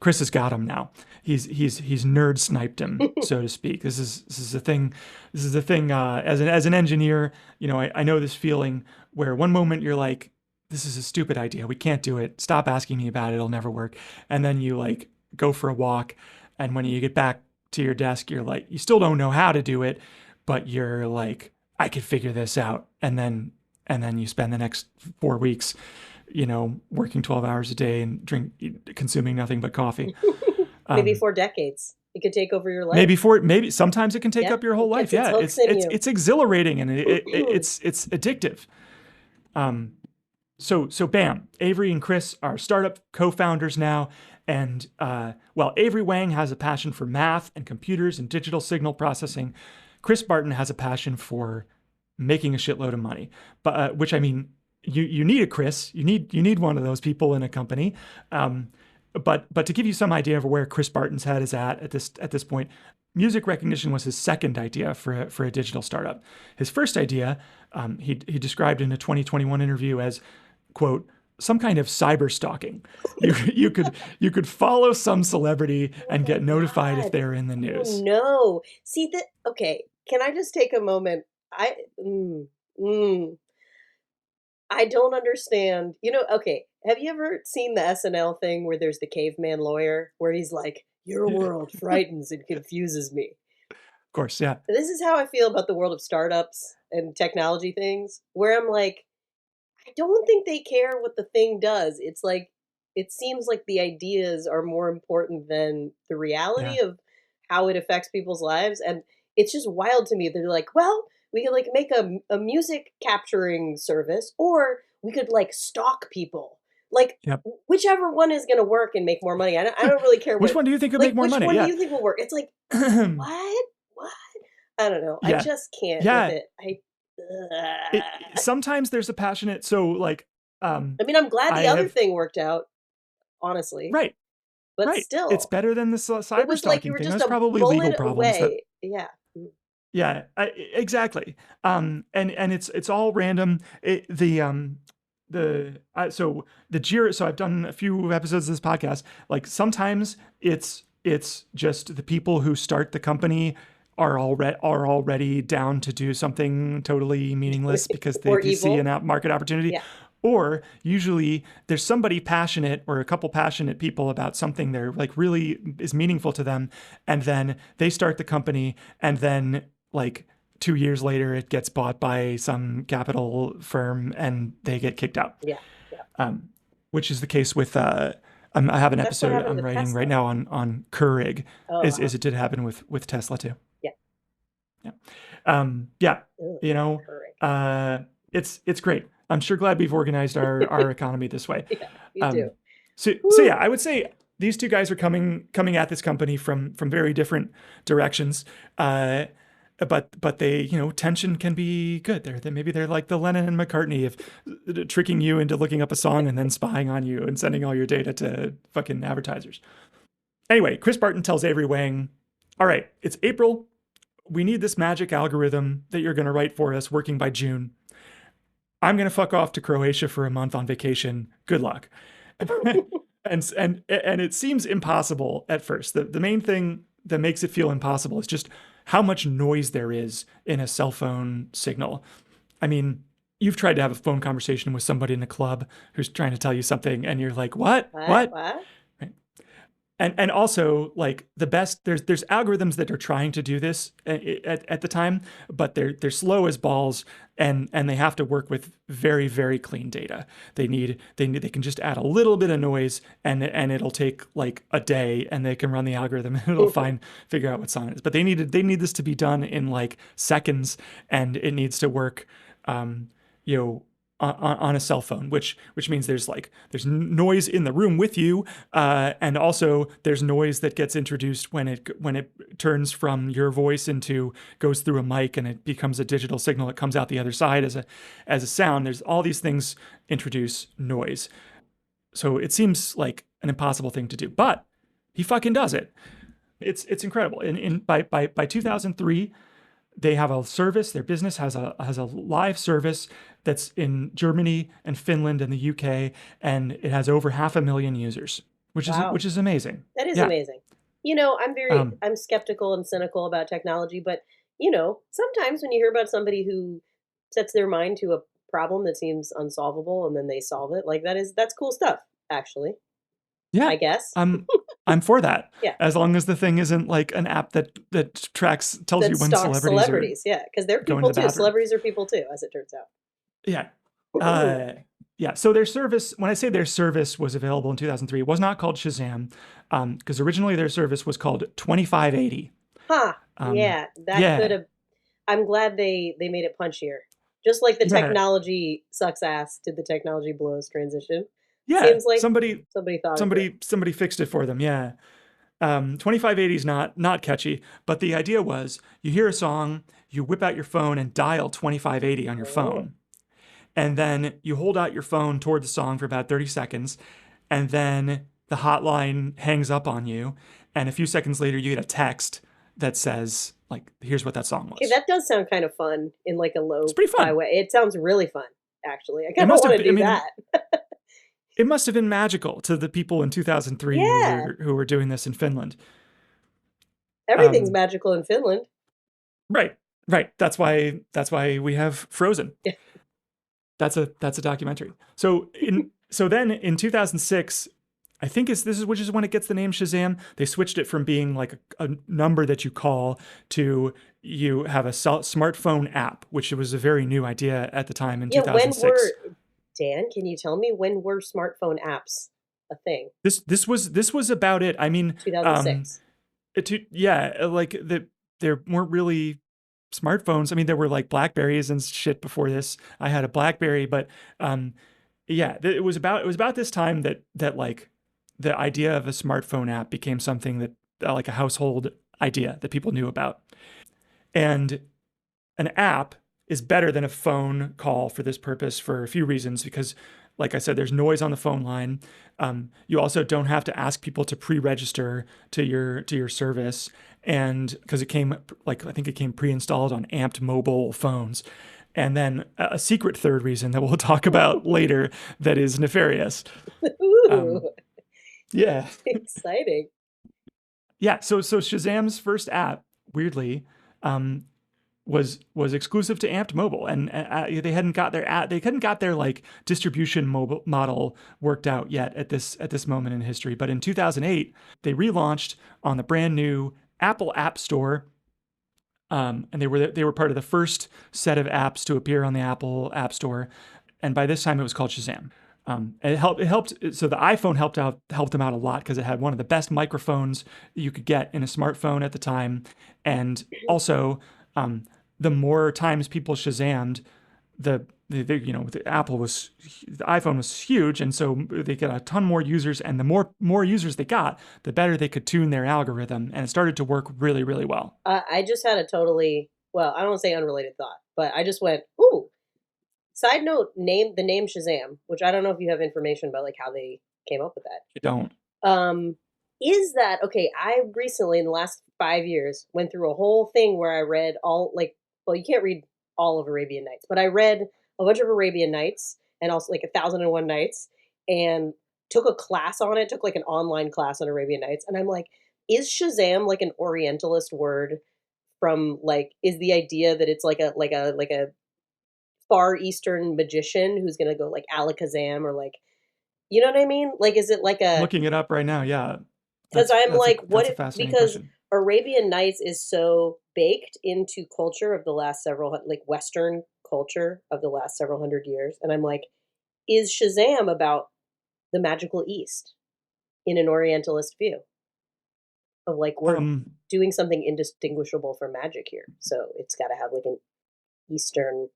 Speaker 1: has got him now. He's nerd sniped him, so to speak. This is a thing. This is a thing. As an engineer, I know this feeling where one moment you're like, this is a stupid idea. We can't do it. Stop asking me about it. It'll never work. And then you like go for a walk, and when you get back to your desk, you're like, you still don't know how to do it, but you're like, I could figure this out. And then you spend the next 4 weeks working 12 hours a day and consuming nothing but coffee.
Speaker 2: Maybe 4 decades. It could take over your life.
Speaker 1: Maybe sometimes it can take up your whole life. Yeah, it's exhilarating and it's addictive. So bam, Avery and Chris are startup co-founders now, and while Avery Wang has a passion for math and computers and digital signal processing, Chris Barton has a passion for making a shitload of money. But which, I mean, you need a Chris. You need one of those people in a company. But to give you some idea of where Chris Barton's head is at this point, music recognition was his second idea for a digital startup. His first idea, he described in a 2021 interview as, quote, some kind of cyber stalking. You could follow some celebrity and get notified if they're in the news.
Speaker 2: Oh, no. See that? Okay. Can I just take a moment? I don't understand. Okay, have you ever seen the SNL thing where there's the caveman lawyer where he's like, your world frightens and confuses me?
Speaker 1: Of course, yeah.
Speaker 2: This is how I feel about the world of startups and technology things, where I'm like, I don't think they care what the thing does. It's like, it seems like the ideas are more important than the reality of how it affects people's lives. And it's just wild to me. They're like, well, we could like make a music capturing service, or we could like stalk people. Like whichever one is going to work and make more money. I don't really care.
Speaker 1: Which one do you think would make more money?
Speaker 2: Which one do you think will work? It's like, what? I don't know. I just can't with it.
Speaker 1: Sometimes there's a passionate, so like,
Speaker 2: I mean, I'm glad the other thing worked out, honestly.
Speaker 1: Right.
Speaker 2: But still,
Speaker 1: it's better than the cyber
Speaker 2: it was like you
Speaker 1: stalking
Speaker 2: were
Speaker 1: thing.
Speaker 2: just
Speaker 1: There's
Speaker 2: a
Speaker 1: probably
Speaker 2: bullet
Speaker 1: legal problems.
Speaker 2: away.
Speaker 1: Yeah, exactly. And it's all random. So the Jira. So I've done a few episodes of this podcast. Like sometimes it's just the people who start the company are already down to do something totally meaningless because they see a market opportunity.
Speaker 2: Yeah.
Speaker 1: Or usually there's somebody passionate or a couple passionate people about something they're like really is meaningful to them, and then they start the company, and then like 2 years later it gets bought by some capital firm and they get kicked out.
Speaker 2: Yeah.
Speaker 1: Which is the case with I have an episode I'm writing
Speaker 2: Tesla
Speaker 1: right now on Keurig. As it did happen with Tesla too. It's great. I'm sure glad we've organized our economy this way.
Speaker 2: Yeah, you do.
Speaker 1: So yeah, I would say these two guys are coming at this company from very different directions. But they, tension can be good. Maybe they're like the Lennon and McCartney of tricking you into looking up a song and then spying on you and sending all your data to fucking advertisers. Anyway, Chris Barton tells Avery Wang, all right, it's April. We need this magic algorithm that you're going to write for us working by June. I'm going to fuck off to Croatia for a month on vacation. Good luck. and it seems impossible at first. The main thing that makes it feel impossible is just how much noise there is in a cell phone signal. I mean, you've tried to have a phone conversation with somebody in a club who's trying to tell you something and you're like, what? Right. And also, like, the best, there's algorithms that are trying to do this at the time, but they're slow as balls, and they have to work with very, very clean data. They can just add a little bit of noise, and it'll take like a day, and they can run the algorithm and it'll figure out what song it is. But they need this to be done in like seconds, and it needs to work, on a cell phone, which means there's noise in the room with you, and also there's noise that gets introduced when it turns from your voice goes through a mic and it becomes a digital signal that comes out the other side as a sound. There's all these things introduce noise, so it seems like an impossible thing to do. But He fucking does it. It's incredible. By 2003, they have a service. Their business has a live service that's in Germany and Finland and the UK, and it has over 500,000 users,
Speaker 2: Wow.
Speaker 1: which is amazing.
Speaker 2: That is
Speaker 1: Yeah.
Speaker 2: amazing.
Speaker 1: Um,
Speaker 2: I'm skeptical and cynical about technology, but sometimes when you hear about somebody who sets their mind to a problem that seems unsolvable and then they solve it, like that's cool stuff, actually,
Speaker 1: yeah.
Speaker 2: I guess.
Speaker 1: I'm I'm for that.
Speaker 2: Yeah.
Speaker 1: As long as the thing isn't like an app that tells you
Speaker 2: That
Speaker 1: when
Speaker 2: stalks
Speaker 1: celebrities are
Speaker 2: celebrities, yeah, because they're
Speaker 1: going to
Speaker 2: people
Speaker 1: the
Speaker 2: too.
Speaker 1: bathroom.
Speaker 2: Celebrities are people too, as it turns out.
Speaker 1: Yeah. Uh, yeah. So their service, when I say their service was available in 2003, it was not called Shazam, because originally their service was called 2580.
Speaker 2: Huh.
Speaker 1: Um,
Speaker 2: Yeah, that could
Speaker 1: yeah.
Speaker 2: have. I'm glad they made it punchier. Just like the
Speaker 1: Yeah.
Speaker 2: technology sucks ass did the technology blows transition.
Speaker 1: Yeah.
Speaker 2: Seems like somebody thought it through.
Speaker 1: Somebody fixed it for them. Yeah. 2580 is not catchy, but the idea was you hear a song, you whip out your phone and dial 2580 on your
Speaker 2: Oh.
Speaker 1: phone. And then you hold out your phone toward the song for about 30 seconds, and then the hotline hangs up on you, and a few seconds later you get a text that says, like, here's what that song
Speaker 2: Okay,
Speaker 1: was.
Speaker 2: that does sound kind of fun in like a
Speaker 1: It's
Speaker 2: low
Speaker 1: pretty
Speaker 2: fi
Speaker 1: fun.
Speaker 2: way. It sounds really fun, actually. I
Speaker 1: It
Speaker 2: kind of
Speaker 1: must
Speaker 2: want
Speaker 1: have
Speaker 2: to
Speaker 1: been, I
Speaker 2: do
Speaker 1: mean,
Speaker 2: that.
Speaker 1: it must have been magical to the people in 2003
Speaker 2: Yeah,
Speaker 1: who were doing this in Finland.
Speaker 2: everything's
Speaker 1: Um,
Speaker 2: magical in Finland.
Speaker 1: right, right. That's why we have Frozen.
Speaker 2: Yeah.
Speaker 1: That's a documentary. So then in 2006, I think this is which is when it gets the name Shazam. They switched it from being like a number that you call to you have a smartphone app, which was a very new idea at the time in
Speaker 2: Yeah, when were
Speaker 1: 2006.
Speaker 2: Dan, can you tell me when were smartphone apps a thing?
Speaker 1: This was about it. I mean,
Speaker 2: 2006.
Speaker 1: yeah, like there weren't really smartphones. I mean, there were like Blackberries and shit before this. I had a Blackberry, but um, yeah, it was about this time that like the idea of a smartphone app became something that like a household idea that people knew about. And an app is better than a phone call for this purpose for a few reasons. Because, like I said, there's noise on the phone line. You also don't have to ask people to pre-register to your service, and because it came like I think it came pre-installed on amped mobile phones. And then a secret third reason that we'll talk about later that is nefarious. Um,
Speaker 2: Ooh,
Speaker 1: yeah,
Speaker 2: exciting.
Speaker 1: yeah. So Shazam's first app, weirdly, um, was exclusive to Amped Mobile, and they hadn't got their like distribution mobile model worked out yet at this moment in history. But in 2008, they relaunched on the brand new Apple App Store, and they were part of the first set of apps to appear on the Apple App Store, and by this time it was called Shazam. It helped. So the iPhone helped them out a lot because it had one of the best microphones you could get in a smartphone at the time, and also um, the more times people Shazammed, the iPhone was huge, and so they got a ton more users, and the more users they got, the better they could tune their algorithm, and it started to work really really well.
Speaker 2: I just had a totally, well, I don't want to say unrelated thought, but I just went, ooh. Side note, the name Shazam, which I don't know if you have information about like how they came up with that.
Speaker 1: You don't.
Speaker 2: Um, is that okay? I recently, in the last 5 years, went through a whole thing where I read all like, well, you can't read all of Arabian Nights, but I read a bunch of Arabian Nights and also like 1001 Nights, and took a class on it. Took like an online class on Arabian Nights, and I'm like, is Shazam like an Orientalist word from like? Is the idea that it's like a Far Eastern magician who's gonna go like alakazam or like, you know what I mean? Like, is it like
Speaker 1: I'm
Speaker 2: a?
Speaker 1: looking it up right now. Yeah,
Speaker 2: Because
Speaker 1: that's
Speaker 2: I'm
Speaker 1: that's a
Speaker 2: like, what
Speaker 1: that's a
Speaker 2: if,
Speaker 1: fascinating
Speaker 2: because
Speaker 1: question.
Speaker 2: Arabian Nights is so baked into culture of the last like Western culture of the last several hundred years, and I'm like, is Shazam about the magical East in an Orientalist view of like we're
Speaker 1: Um,
Speaker 2: doing something indistinguishable from magic here, so it's got to have like an Eastern.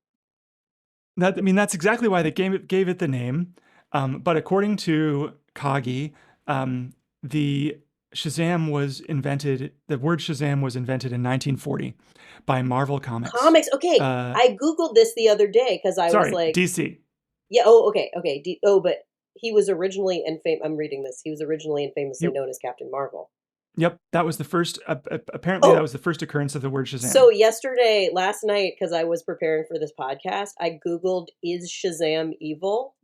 Speaker 1: I mean, that's exactly why they gave it the name. But according to Kagi, the the word Shazam was invented in 1940 by Marvel Comics.
Speaker 2: Comics. Okay,
Speaker 1: Uh,
Speaker 2: I googled this the other day because I was
Speaker 1: sorry,
Speaker 2: like,
Speaker 1: DC.
Speaker 2: yeah. Oh, okay, okay. But he was originally and I'm reading this. He was originally and famously
Speaker 1: Yep.
Speaker 2: known as Captain Marvel.
Speaker 1: Yep. That was the first. Apparently, that
Speaker 2: Oh,
Speaker 1: was the first occurrence of the word
Speaker 2: so
Speaker 1: Shazam.
Speaker 2: last night, because I was preparing for this podcast, I Googled, is Shazam evil?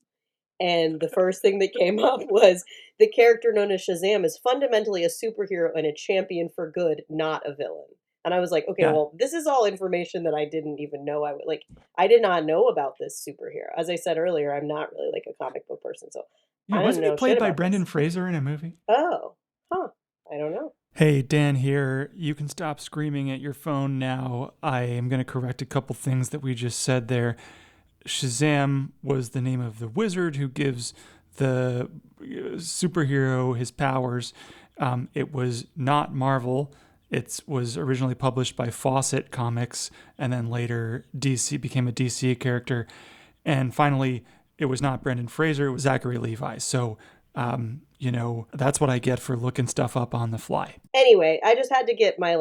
Speaker 2: And the first thing that came up was the character known as Shazam is fundamentally a superhero and a champion for good, not a villain. And I was like, okay,
Speaker 1: Yeah.
Speaker 2: well, this is all information that I didn't even know I would like. I did not know about this superhero. As I said earlier, I'm not really like a comic book person, so
Speaker 1: Yeah.
Speaker 2: I didn't
Speaker 1: Wasn't he
Speaker 2: know shit
Speaker 1: played by
Speaker 2: about
Speaker 1: Brendan
Speaker 2: this.
Speaker 1: Fraser in a movie?
Speaker 2: Oh, huh. I don't know.
Speaker 1: Hey, Dan here. You can stop screaming at your phone now. I am going to correct a couple things that we just said there. Shazam was the name of the wizard who gives the superhero his powers. It was not Marvel. It was originally published by Fawcett Comics, and then later DC became a DC character. And finally, it was not Brendan Fraser. It was Zachary Levi. So, that's what I get for looking stuff up on the fly.
Speaker 2: Anyway, I just had to get my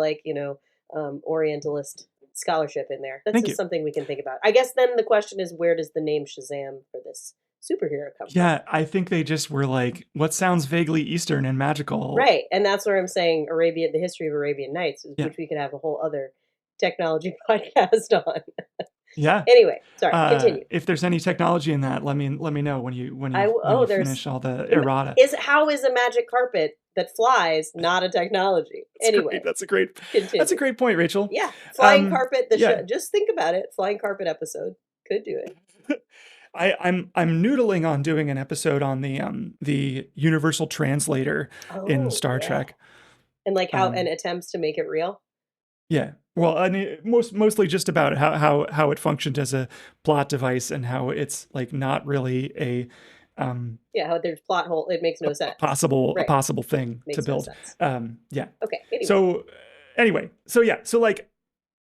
Speaker 2: Orientalist scholarship in there. That's
Speaker 1: Thank
Speaker 2: just
Speaker 1: you.
Speaker 2: something we can think about. I guess then the question is, where does the name Shazam for this superhero come from?
Speaker 1: Yeah, I think they just were like, what sounds vaguely Eastern and magical?
Speaker 2: Right, and that's where I'm saying the history of Arabian Nights,
Speaker 1: Yeah.
Speaker 2: which we could have a whole other technology podcast on.
Speaker 1: Yeah.
Speaker 2: Anyway, sorry, continue.
Speaker 1: If there's any technology in that, let me know when you finish all the errata.
Speaker 2: How is a magic carpet that flies not a technology? Anyway,
Speaker 1: That's a great
Speaker 2: continue.
Speaker 1: point, Rachel.
Speaker 2: Yeah, flying carpet.
Speaker 1: Yeah.
Speaker 2: Just think about it. Flying carpet episode could do it.
Speaker 1: I'm noodling on doing an episode on the universal translator in Star Trek,
Speaker 2: and like how and attempts to make it real.
Speaker 1: Yeah. Well, I mean, mostly just about how it functioned as a plot device and how it's like not really a
Speaker 2: how there's plot hole. It makes no sense.
Speaker 1: A possible thing
Speaker 2: makes
Speaker 1: to build.
Speaker 2: No sense.
Speaker 1: Yeah.
Speaker 2: Okay. Anyway.
Speaker 1: So like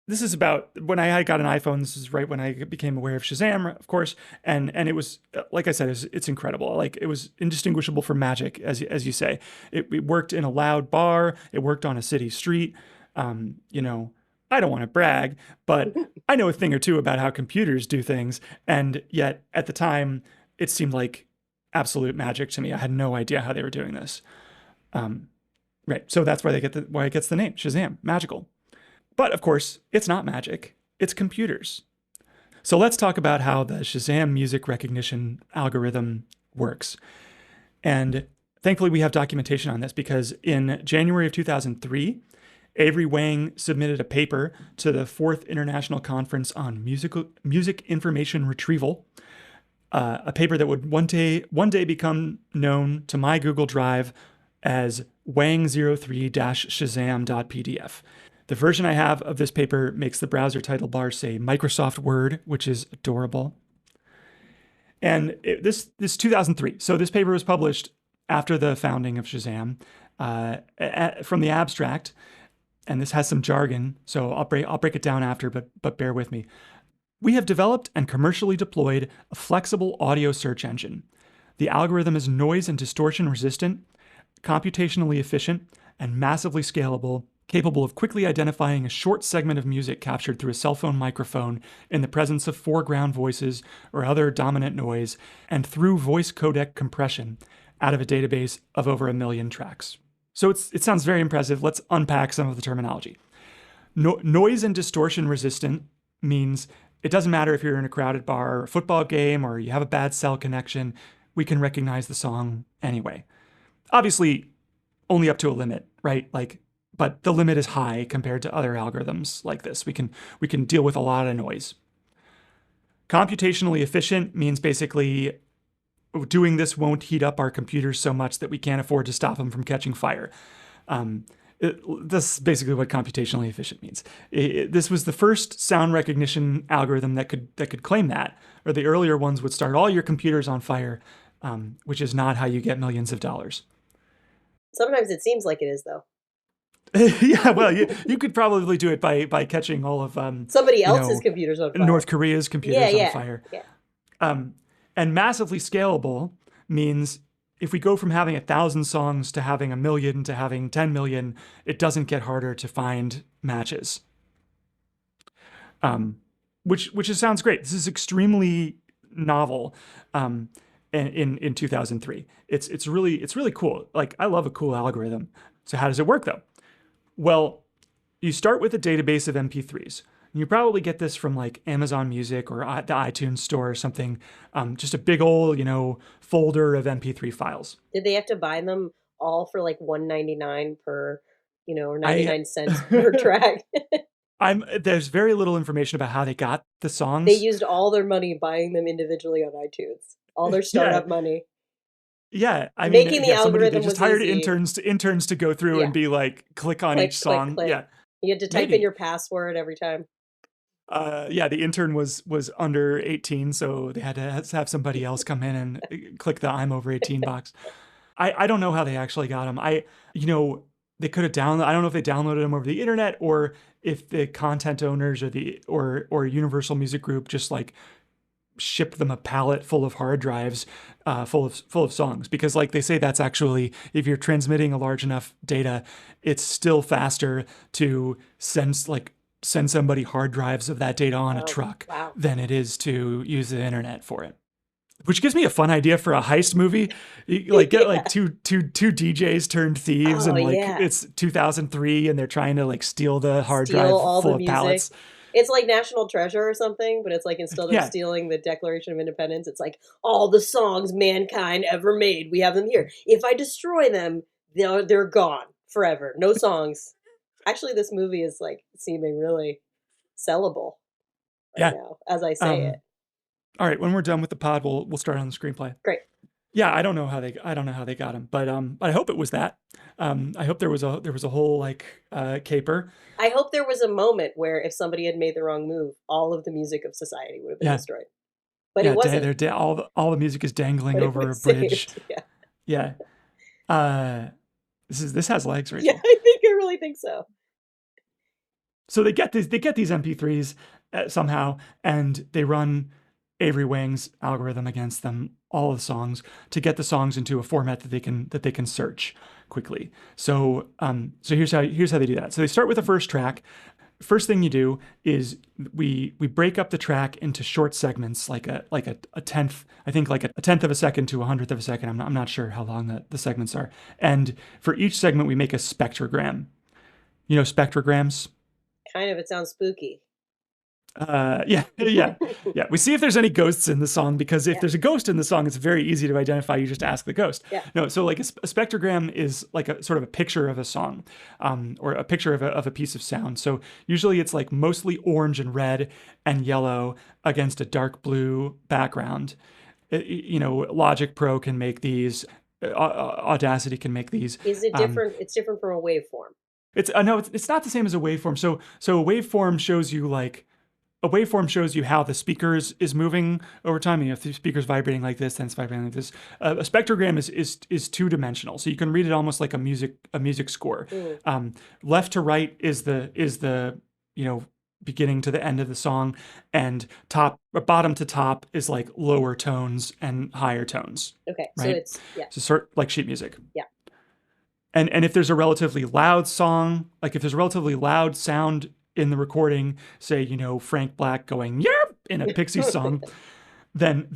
Speaker 1: this is about when I got an iPhone. This is right when I became aware of Shazam, of course, and it was like I said, it's incredible. Like it was indistinguishable from magic, as you say. It worked in a loud bar. It worked on a city street. I don't want to brag, but I know a thing or two about how computers do things, and yet at the time, it seemed like absolute magic to me. I had no idea how they were doing this. Right, so that's why it gets the name Shazam, magical. But of course, it's not magic. It's computers. So let's talk about how the Shazam music recognition algorithm works. And thankfully, we have documentation on this because in January of 2003, Avery Wang submitted a paper to the 4th International Conference on Music Information Retrieval, a paper that would one day become known to my Google Drive as wang03-shazam.pdf. The version I have of this paper makes the browser title bar say Microsoft Word, which is adorable. And this 2003. So this paper was published after the founding of Shazam, from the abstract. And this has some jargon, so I'll break it down after, but bear with me. We have developed and commercially deployed a flexible audio search engine. The algorithm is noise and distortion resistant, computationally efficient, and massively scalable, capable of quickly identifying a short segment of music captured through a cell phone microphone in the presence of foreground voices or other dominant noise, and through voice codec compression out of a database of over 1 million tracks. So it sounds very impressive. Let's unpack some of the terminology. Noise and distortion resistant means it doesn't matter if you're in a crowded bar or a football game or you have a bad cell connection, we can recognize the song anyway. Obviously, only up to a limit, right? But the limit is high compared to other algorithms like this. We can deal with a lot of noise. Computationally efficient means basically doing this won't heat up our computers so much that we can't afford to stop them from catching fire. This is basically what computationally efficient means. This was the first sound recognition algorithm that could claim that, or the earlier ones would start all your computers on fire, which is not how you get millions of dollars.
Speaker 2: Sometimes it seems like it is, though.
Speaker 1: Yeah, well, you could probably do it by catching all of
Speaker 2: somebody else's computers on fire.
Speaker 1: North Korea's computers on fire.
Speaker 2: Yeah.
Speaker 1: And massively scalable means if we go from having 1,000 songs to having 1 million to having 10 million, it doesn't get harder to find matches. Which sounds great. This is extremely novel. in 2003. It's really cool. Like, I love a cool algorithm. So how does it work though? Well, you start with a database of MP3s. You probably get this from like Amazon Music or the iTunes Store or something. Just a big old, folder of MP3 files.
Speaker 2: Did they have to buy them all for like $1.99 per, or
Speaker 1: I
Speaker 2: 99 cents per track?
Speaker 1: there's very little information about how they got the
Speaker 2: They
Speaker 1: songs.
Speaker 2: used all their money buying them individually on iTunes. All their
Speaker 1: Yeah,
Speaker 2: startup money.
Speaker 1: yeah. I mean,
Speaker 2: Making the
Speaker 1: yeah. They
Speaker 2: algorithm
Speaker 1: just
Speaker 2: was
Speaker 1: hired
Speaker 2: easy.
Speaker 1: interns to go through
Speaker 2: Yeah.
Speaker 1: and be like, click on
Speaker 2: Click,
Speaker 1: each
Speaker 2: click,
Speaker 1: song.
Speaker 2: click.
Speaker 1: Yeah,
Speaker 2: You had to type in
Speaker 1: maybe.
Speaker 2: your password every time.
Speaker 1: Yeah, the intern was under 18, so they had to have somebody else come in and click the "I'm over 18" box. I don't know how they actually got them. They could have downloaded. I don't know if they downloaded them over the internet or if the content owners or Universal Music Group just like shipped them a pallet full of hard drives full of songs, because like they say, that's actually, if you're transmitting a large enough data, it's still faster to send somebody hard drives of that data on a
Speaker 2: Oh,
Speaker 1: truck
Speaker 2: wow.
Speaker 1: than it is to use the internet for it. Which gives me a fun idea for a heist movie. Like, get like two DJs turned thieves,
Speaker 2: Oh,
Speaker 1: and like
Speaker 2: yeah.
Speaker 1: it's 2003 and they're trying to like steal the hard
Speaker 2: Steal
Speaker 1: drive
Speaker 2: all
Speaker 1: full
Speaker 2: the
Speaker 1: of
Speaker 2: music.
Speaker 1: pallets.
Speaker 2: It's like National Treasure or something, but it's like instead of
Speaker 1: Yeah.
Speaker 2: stealing the Declaration of Independence, it's like all the songs mankind ever made. We have them here. If I destroy them, they're gone forever. No songs. Actually, this movie is like seeming really sellable right
Speaker 1: Yeah.
Speaker 2: now as I say it.
Speaker 1: All right, when we're done with the pod, we'll start on the screenplay.
Speaker 2: Great.
Speaker 1: Yeah, I don't know how they got him, but I hope it was that. I hope there was a whole like caper.
Speaker 2: I hope there was a moment where if somebody had made the wrong move, all of the music of society would have been
Speaker 1: Yeah,
Speaker 2: destroyed. But it
Speaker 1: yeah.
Speaker 2: wasn't.
Speaker 1: All the music is dangling
Speaker 2: But it
Speaker 1: over a
Speaker 2: was
Speaker 1: bridge.
Speaker 2: saved. Yeah.
Speaker 1: Yeah. This has legs,
Speaker 2: Yeah,
Speaker 1: Rachel.
Speaker 2: I really think so.
Speaker 1: So they get these MP3s somehow, and they run Avery Wang's algorithm against them, all of the songs, to get the songs into a format that they can search quickly. So here's how they do that. So they start with the first track. First thing you do is we break up the track into short segments, like a tenth, I think like a tenth of a second to a hundredth of a second. I'm not sure how long the segments are. And for each segment, we make a spectrogram. You know spectrograms?
Speaker 2: Kind of. It sounds spooky.
Speaker 1: Yeah. We see if there's any ghosts in the song, because if there's a ghost in the song, it's very easy to identify. You just ask the ghost.
Speaker 2: Yeah.
Speaker 1: No, so like a spectrogram is like a sort of a picture of a song, or a picture of a piece of sound. So usually it's like mostly orange and red and yellow against a dark blue background. Logic Pro can make these. Audacity can make these.
Speaker 2: Is it different? It's different from a waveform.
Speaker 1: It's no, it's not the same as a waveform. So a waveform shows you like. A waveform shows you how the speaker is moving over time. If the speaker's vibrating like this, then it's vibrating like this. A spectrogram is two-dimensional, so you can read it almost like a music score. Left to right is the beginning to the end of the song, and bottom to top is like lower tones and higher tones.
Speaker 2: Okay,
Speaker 1: right?
Speaker 2: So it's
Speaker 1: sort of like sheet music.
Speaker 2: Yeah.
Speaker 1: And if there's a relatively loud song, like if there's a relatively loud sound in the recording, say, Frank Black going yarp in a Pixies song, then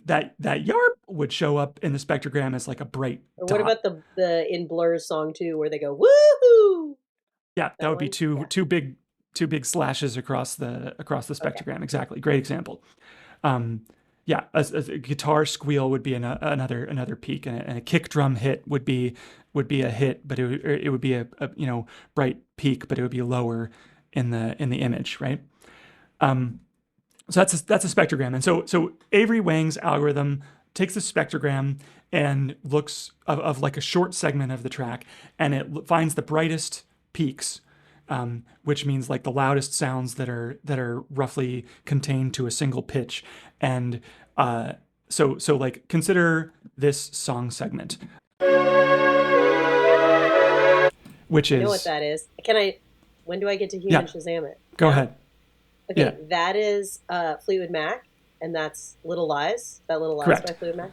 Speaker 1: that yarp would show up in the spectrogram as like a bright
Speaker 2: Or
Speaker 1: dot.
Speaker 2: what about the in Blur's song too, where they go woohoo?
Speaker 1: Yeah, that would be two big slashes across the spectrogram. Okay. Exactly. Great example. Yeah, a guitar squeal would be another peak, and a kick drum hit would be a hit, but it would be a bright peak, but it would be lower in the image, right? So that's a spectrogram, and so Avery Wang's algorithm takes the spectrogram and looks of like a short segment of the track, and it finds the brightest peaks, which means like the loudest sounds that are roughly contained to a single pitch, and so like consider this song segment, which is.
Speaker 2: You know what that is? When do I get to hear and Shazam it?
Speaker 1: Go ahead.
Speaker 2: Okay,
Speaker 1: yeah.
Speaker 2: That is Fleetwood Mac, and that's Little Lies. That Little Lies
Speaker 1: Correct.
Speaker 2: by Fleetwood Mac.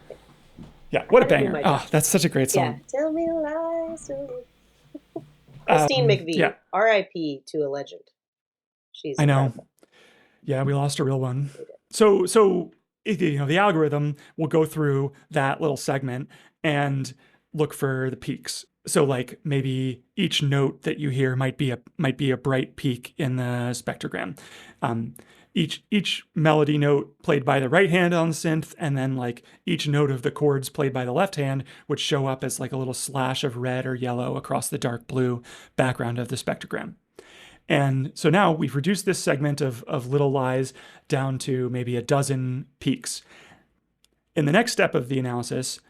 Speaker 1: Yeah, what a banger. Oh, that's such a great song.
Speaker 2: Yeah, tell me lies. Christine McVie,
Speaker 1: yeah.
Speaker 2: R.I.P. to a legend. She's
Speaker 1: I know.
Speaker 2: incredible.
Speaker 1: Yeah, we lost a real one. So the algorithm will go through that little segment and look for the peaks. So like maybe each note that you hear might be a bright peak in the spectrogram. Um, each melody note played by the right hand on the synth, and then like each note of the chords played by the left hand would show up as like a little slash of red or yellow across the dark blue background of the spectrogram. And so now we've reduced this segment of little lies down to maybe a dozen peaks. In the next step of the analysis,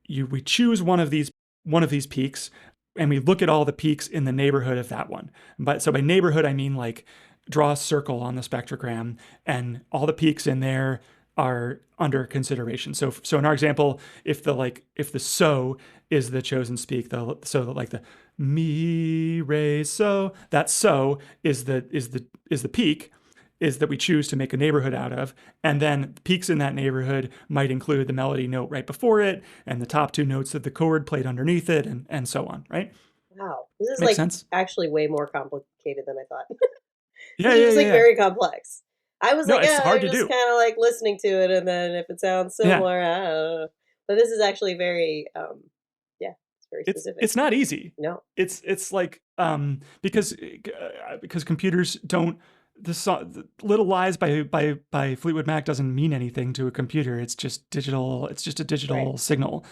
Speaker 1: we choose one of these peaks, and we look at all the peaks in the neighborhood of that one. But so by neighborhood, I mean like draw a circle on the spectrogram, and all the peaks in there are under consideration. So in our example, if the so is the chosen speak, so like the mi re so, that so is the peak is that we choose to make a neighborhood out of. And then peaks in that neighborhood might include the melody note right before it and the top two notes of the chord played underneath it, and so on, right?
Speaker 2: Wow. This is
Speaker 1: Makes
Speaker 2: like
Speaker 1: sense?
Speaker 2: actually way more complicated than I thought.
Speaker 1: Yeah,
Speaker 2: These are
Speaker 1: yeah,
Speaker 2: just
Speaker 1: yeah,
Speaker 2: like
Speaker 1: yeah.
Speaker 2: very complex. I was
Speaker 1: No,
Speaker 2: like,
Speaker 1: it's
Speaker 2: yeah,
Speaker 1: hard
Speaker 2: they're
Speaker 1: to
Speaker 2: just
Speaker 1: do.
Speaker 2: kind of like listening to it, and then if it sounds
Speaker 1: Yeah.
Speaker 2: similar, I don't know. But this is actually very, yeah, it's very specific.
Speaker 1: It's not easy.
Speaker 2: No,
Speaker 1: It's like because computers don't the Little Lies by Fleetwood Mac doesn't mean anything to a computer. It's just digital. It's just a
Speaker 2: right.
Speaker 1: digital signal.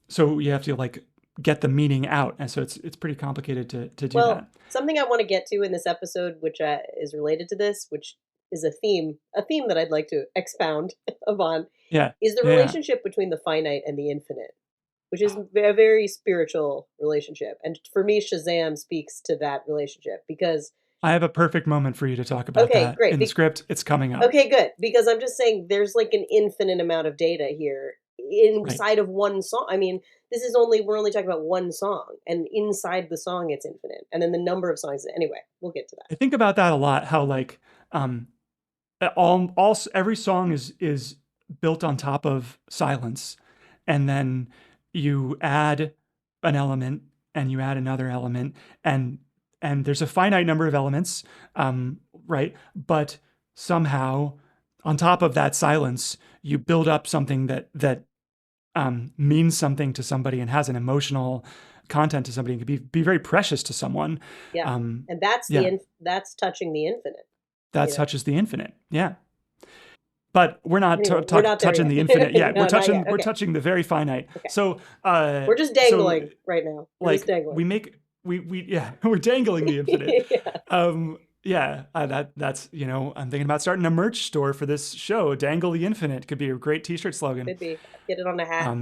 Speaker 1: So you have to like get the meaning out, and so it's pretty complicated to do
Speaker 2: Well,
Speaker 1: that.
Speaker 2: something I want to get to in this episode, which is related to this, which is a theme that I'd like to expound upon,
Speaker 1: Yeah,
Speaker 2: is the
Speaker 1: yeah.
Speaker 2: relationship between the finite and the infinite, which is
Speaker 1: Oh,
Speaker 2: a very spiritual relationship. And for me, Shazam speaks to that relationship because,
Speaker 1: I have a perfect moment for you to talk about
Speaker 2: okay,
Speaker 1: that
Speaker 2: great.
Speaker 1: in the script. It's coming up.
Speaker 2: Okay, good. Because I'm just saying there's like an infinite amount of data here
Speaker 1: Right.
Speaker 2: inside of one song. I mean, we're only talking about one song, and inside the song it's infinite. And then the number of songs anyway, we'll get to that.
Speaker 1: I think about that a lot. How like um, every song is built on top of silence, and then you add an element and you add another element, and there's a finite number of elements, right? But somehow on top of that silence you build up something that means something to somebody and has an emotional content to somebody and can be very precious to someone.
Speaker 2: Yeah.
Speaker 1: um,
Speaker 2: And that's
Speaker 1: yeah,
Speaker 2: that's touching the infinite,
Speaker 1: that
Speaker 2: you know.
Speaker 1: touches the infinite. Yeah. But we're not
Speaker 2: Anyway, we're not there
Speaker 1: touching
Speaker 2: yet.
Speaker 1: the infinite yet.
Speaker 2: No, not yet.
Speaker 1: We're
Speaker 2: Okay.
Speaker 1: touching the very finite.
Speaker 2: Okay.
Speaker 1: So
Speaker 2: We're just
Speaker 1: so
Speaker 2: dangling right now. We're just
Speaker 1: like
Speaker 2: dangling.
Speaker 1: we yeah, we're dangling the infinite.
Speaker 2: Yeah.
Speaker 1: Yeah, that's I'm thinking about starting a merch store for this show. Dangle the infinite could be a great T-shirt slogan.
Speaker 2: Could be. Get it on a hat.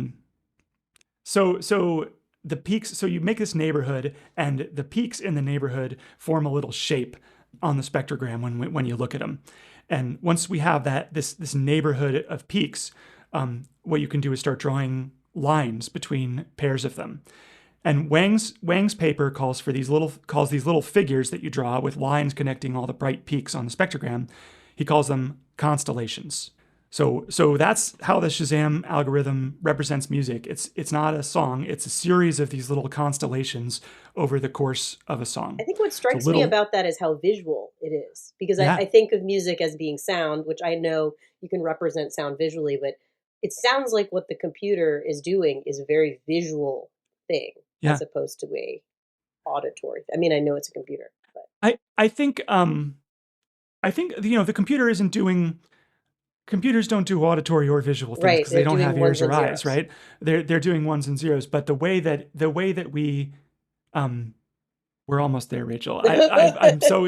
Speaker 1: So the peaks. So you make this neighborhood, and the peaks in the neighborhood form a little shape on the spectrogram when you look at them. And once we have this neighborhood of peaks, what you can do is start drawing lines between pairs of them. And Wang's paper calls these little figures that you draw with lines connecting all the bright peaks on the spectrogram. He calls them constellations. So that's how the Shazam algorithm represents music. It's not a song, it's a series of these little constellations over the course of a song.
Speaker 2: I think what
Speaker 1: So
Speaker 2: strikes me about that is how visual it is. Because
Speaker 1: yeah,
Speaker 2: I think of music as being sound, which I know you can represent sound visually, but it sounds like what the computer is doing is a very visual thing
Speaker 1: yeah.
Speaker 2: as opposed to a auditory. I mean, I know it's a computer, but
Speaker 1: I think the computer isn't doing computers don't do auditory or visual things
Speaker 2: right,
Speaker 1: because they
Speaker 2: they're
Speaker 1: don't
Speaker 2: doing
Speaker 1: have
Speaker 2: ones
Speaker 1: ears
Speaker 2: and
Speaker 1: or eyes,
Speaker 2: zeros.
Speaker 1: right? They're doing ones and zeros, but the way that we um we're almost there, Rachel. I'm so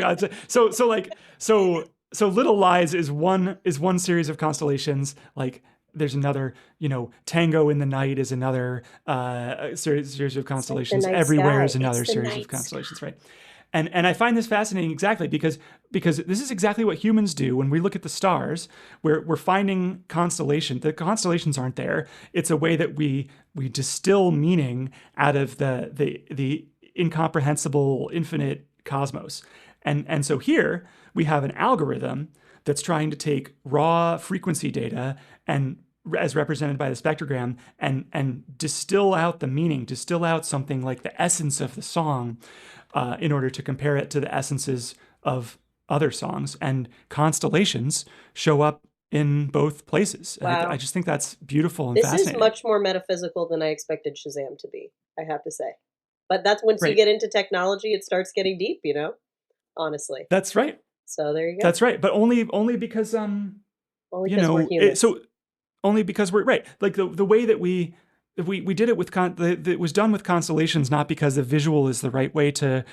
Speaker 1: Little Lies is one series of constellations. Like there's another, Tango in the Night is another series of
Speaker 2: It's like the
Speaker 1: constellations.
Speaker 2: night
Speaker 1: Everywhere
Speaker 2: sky.
Speaker 1: is
Speaker 2: It's
Speaker 1: another
Speaker 2: the
Speaker 1: series of
Speaker 2: night sky.
Speaker 1: constellations, right? And I find this fascinating exactly because this is exactly what humans do when we look at the stars. We're finding constellation. The constellations aren't there. It's a way that we distill meaning out of the incomprehensible infinite cosmos. And so here we have an algorithm that's trying to take raw frequency data and as represented by the spectrogram and distill out the meaning, distill out something like the essence of the song in order to compare it to the essences of other songs. And constellations show up in both places.
Speaker 2: Wow.
Speaker 1: I just think that's beautiful and
Speaker 2: This is
Speaker 1: fascinating.
Speaker 2: much more metaphysical than I expected Shazam to be, I have to say. But that's once you
Speaker 1: Right.
Speaker 2: get into technology, it starts getting deep, honestly.
Speaker 1: That's right.
Speaker 2: So there you go.
Speaker 1: That's right. But only because
Speaker 2: Only because we're human.
Speaker 1: so only because we're right. Like the way that we did it with it was done with constellations, not because the visual is the right way to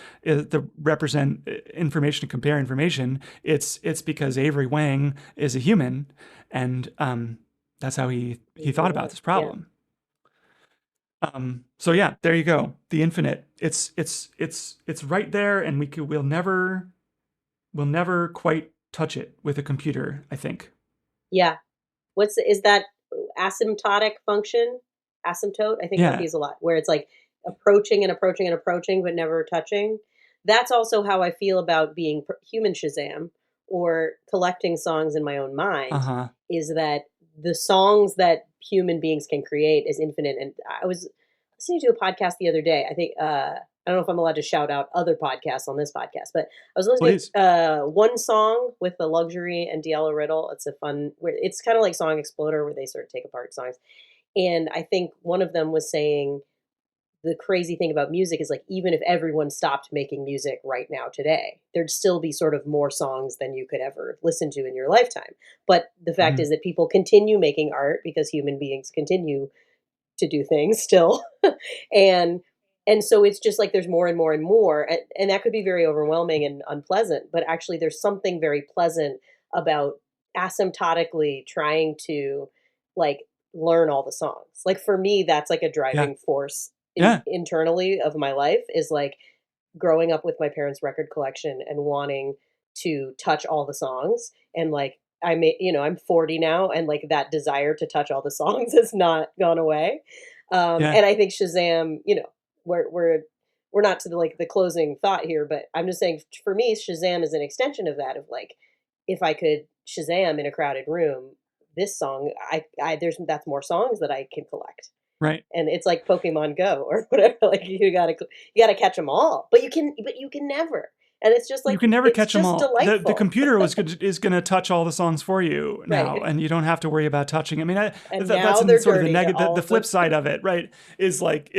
Speaker 1: represent information and compare information. It's because Avery Wang is a human, and that's how he thought about this
Speaker 2: Yeah.
Speaker 1: problem. So yeah, there you go. The infinite. It's right there, and we'll never quite touch it with a computer, I think.
Speaker 2: Yeah. Is that asymptotic function? Asymptote? I think about
Speaker 1: Yeah.
Speaker 2: these a lot, where it's like approaching and approaching and approaching, but never touching. That's also how I feel about being human Shazam or collecting songs in my own mind,
Speaker 1: Uh-huh.
Speaker 2: is that the songs that human beings can create is infinite. And I was listening to a podcast the other day. I think, I don't know if I'm allowed to shout out other podcasts on this podcast, but I was listening
Speaker 1: Please.
Speaker 2: one song with the Luxury and Deella Riddle. It's a fun, where it's kind of like Song Exploder, where they sort of take apart songs. And I think one of them was saying the crazy thing about music is like, even if everyone stopped making music right now today, there'd still be sort of more songs than you could ever listen to in your lifetime. But the fact
Speaker 1: Mhm.
Speaker 2: is that people continue making art because human beings continue to do things still. and and so it's just like there's more and more and more, and that could be very overwhelming and unpleasant, but actually there's something very pleasant about asymptotically trying to, like, learn all the songs. Like, for me, that's like a
Speaker 1: Yeah.
Speaker 2: driving force
Speaker 1: Yeah.
Speaker 2: internally of my life, is like growing up with my parents' record collection and wanting to touch all the songs. And like I'm 40 now, and like that desire to touch all the songs has not gone away.
Speaker 1: Yeah.
Speaker 2: And I think Shazam, we're not to the closing thought here, but I'm just saying, for me, Shazam is an extension of that, of like, if I could Shazam in a crowded room, this song, I there's that's more songs that I can collect.
Speaker 1: Right.
Speaker 2: And it's like Pokemon Go or whatever, like, you gotta catch them all, but you can never, and it's just
Speaker 1: You
Speaker 2: like,
Speaker 1: can never
Speaker 2: it's
Speaker 1: catch them
Speaker 2: just
Speaker 1: all. The
Speaker 2: delightful.
Speaker 1: computer is going to touch all the songs for you now,
Speaker 2: Right,
Speaker 1: and you don't have to worry about touching. I mean,
Speaker 2: and
Speaker 1: that's
Speaker 2: now
Speaker 1: in
Speaker 2: they're
Speaker 1: sort of the
Speaker 2: dirty,
Speaker 1: negative,
Speaker 2: all
Speaker 1: the
Speaker 2: of them.
Speaker 1: flip side of it, right? Is like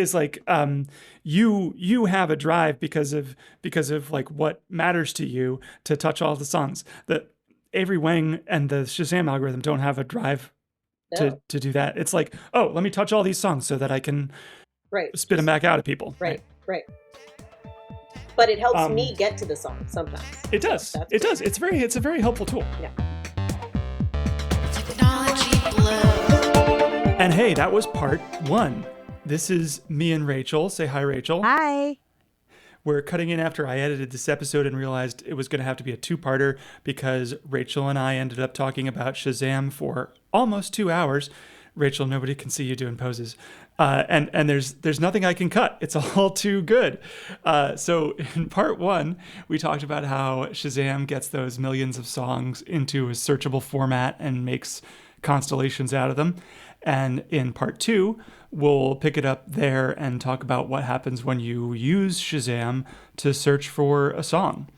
Speaker 1: you have a drive because of like what matters to you to touch all the songs. The Avery Wang and the Shazam algorithm don't have a drive
Speaker 2: No,
Speaker 1: to do that. It's like, oh, let me touch all these songs so that I can
Speaker 2: right,
Speaker 1: spit them
Speaker 2: just
Speaker 1: back out at people, right?
Speaker 2: right, right. But it helps
Speaker 1: Um,
Speaker 2: me get to the song sometimes,
Speaker 1: it
Speaker 2: so
Speaker 1: does.
Speaker 2: that's
Speaker 1: It
Speaker 2: great.
Speaker 1: does. It's a very helpful tool.
Speaker 2: Yeah.
Speaker 3: Technology Blows.
Speaker 1: And hey, that was part 1. This is me and Rachel. Say hi, Rachel.
Speaker 4: Hi.
Speaker 1: We're cutting in after I edited this episode and realized it was going to have to be a 2-parter because Rachel and I ended up talking about Shazam for almost 2 hours. Rachel, nobody can see you doing poses, and there's nothing I can cut. It's all too good. So in part 1, we talked about how Shazam gets those millions of songs into a searchable format and makes constellations out of them. And in part 2, we'll pick it up there and talk about what happens when you use Shazam to search for a song.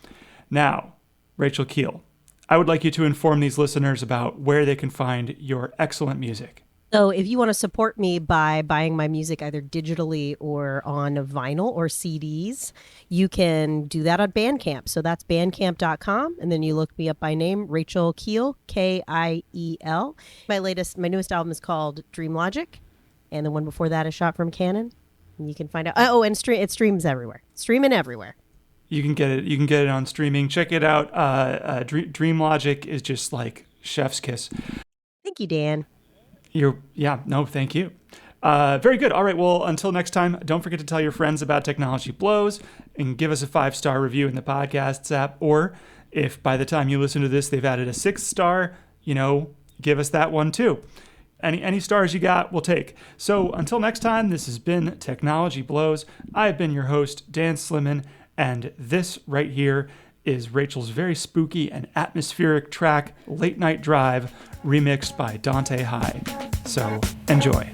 Speaker 1: Now, Rachel Keel, I would like you to inform these listeners about where they can find your excellent music.
Speaker 4: So if you want to support me by buying my music either digitally or on vinyl or CDs, you can do that on Bandcamp. So that's bandcamp.com. And then you look me up by name, Rachel Keel, Kiel. My newest album is called Dream Logic. And the one before that is Shot from Cannon. And you can find out. Oh, and it streams everywhere. Streaming everywhere.
Speaker 1: You can get it. You can get it on streaming. Check it out. Dream Logic is just like chef's kiss.
Speaker 4: Thank you, Dan.
Speaker 1: Thank you. Very good. All right. Well, until next time, don't forget to tell your friends about Technology Blows and give us a 5-star review in the podcasts app. Or if by the time you listen to this, they've added a 6th star, give us that one too. Any stars you got, we'll take. So until next time, this has been Technology Blows. I've been your host, Dan Slimman, and this right here is Rachel's very spooky and atmospheric track, Late Night Drive, remixed by Dante High. So enjoy.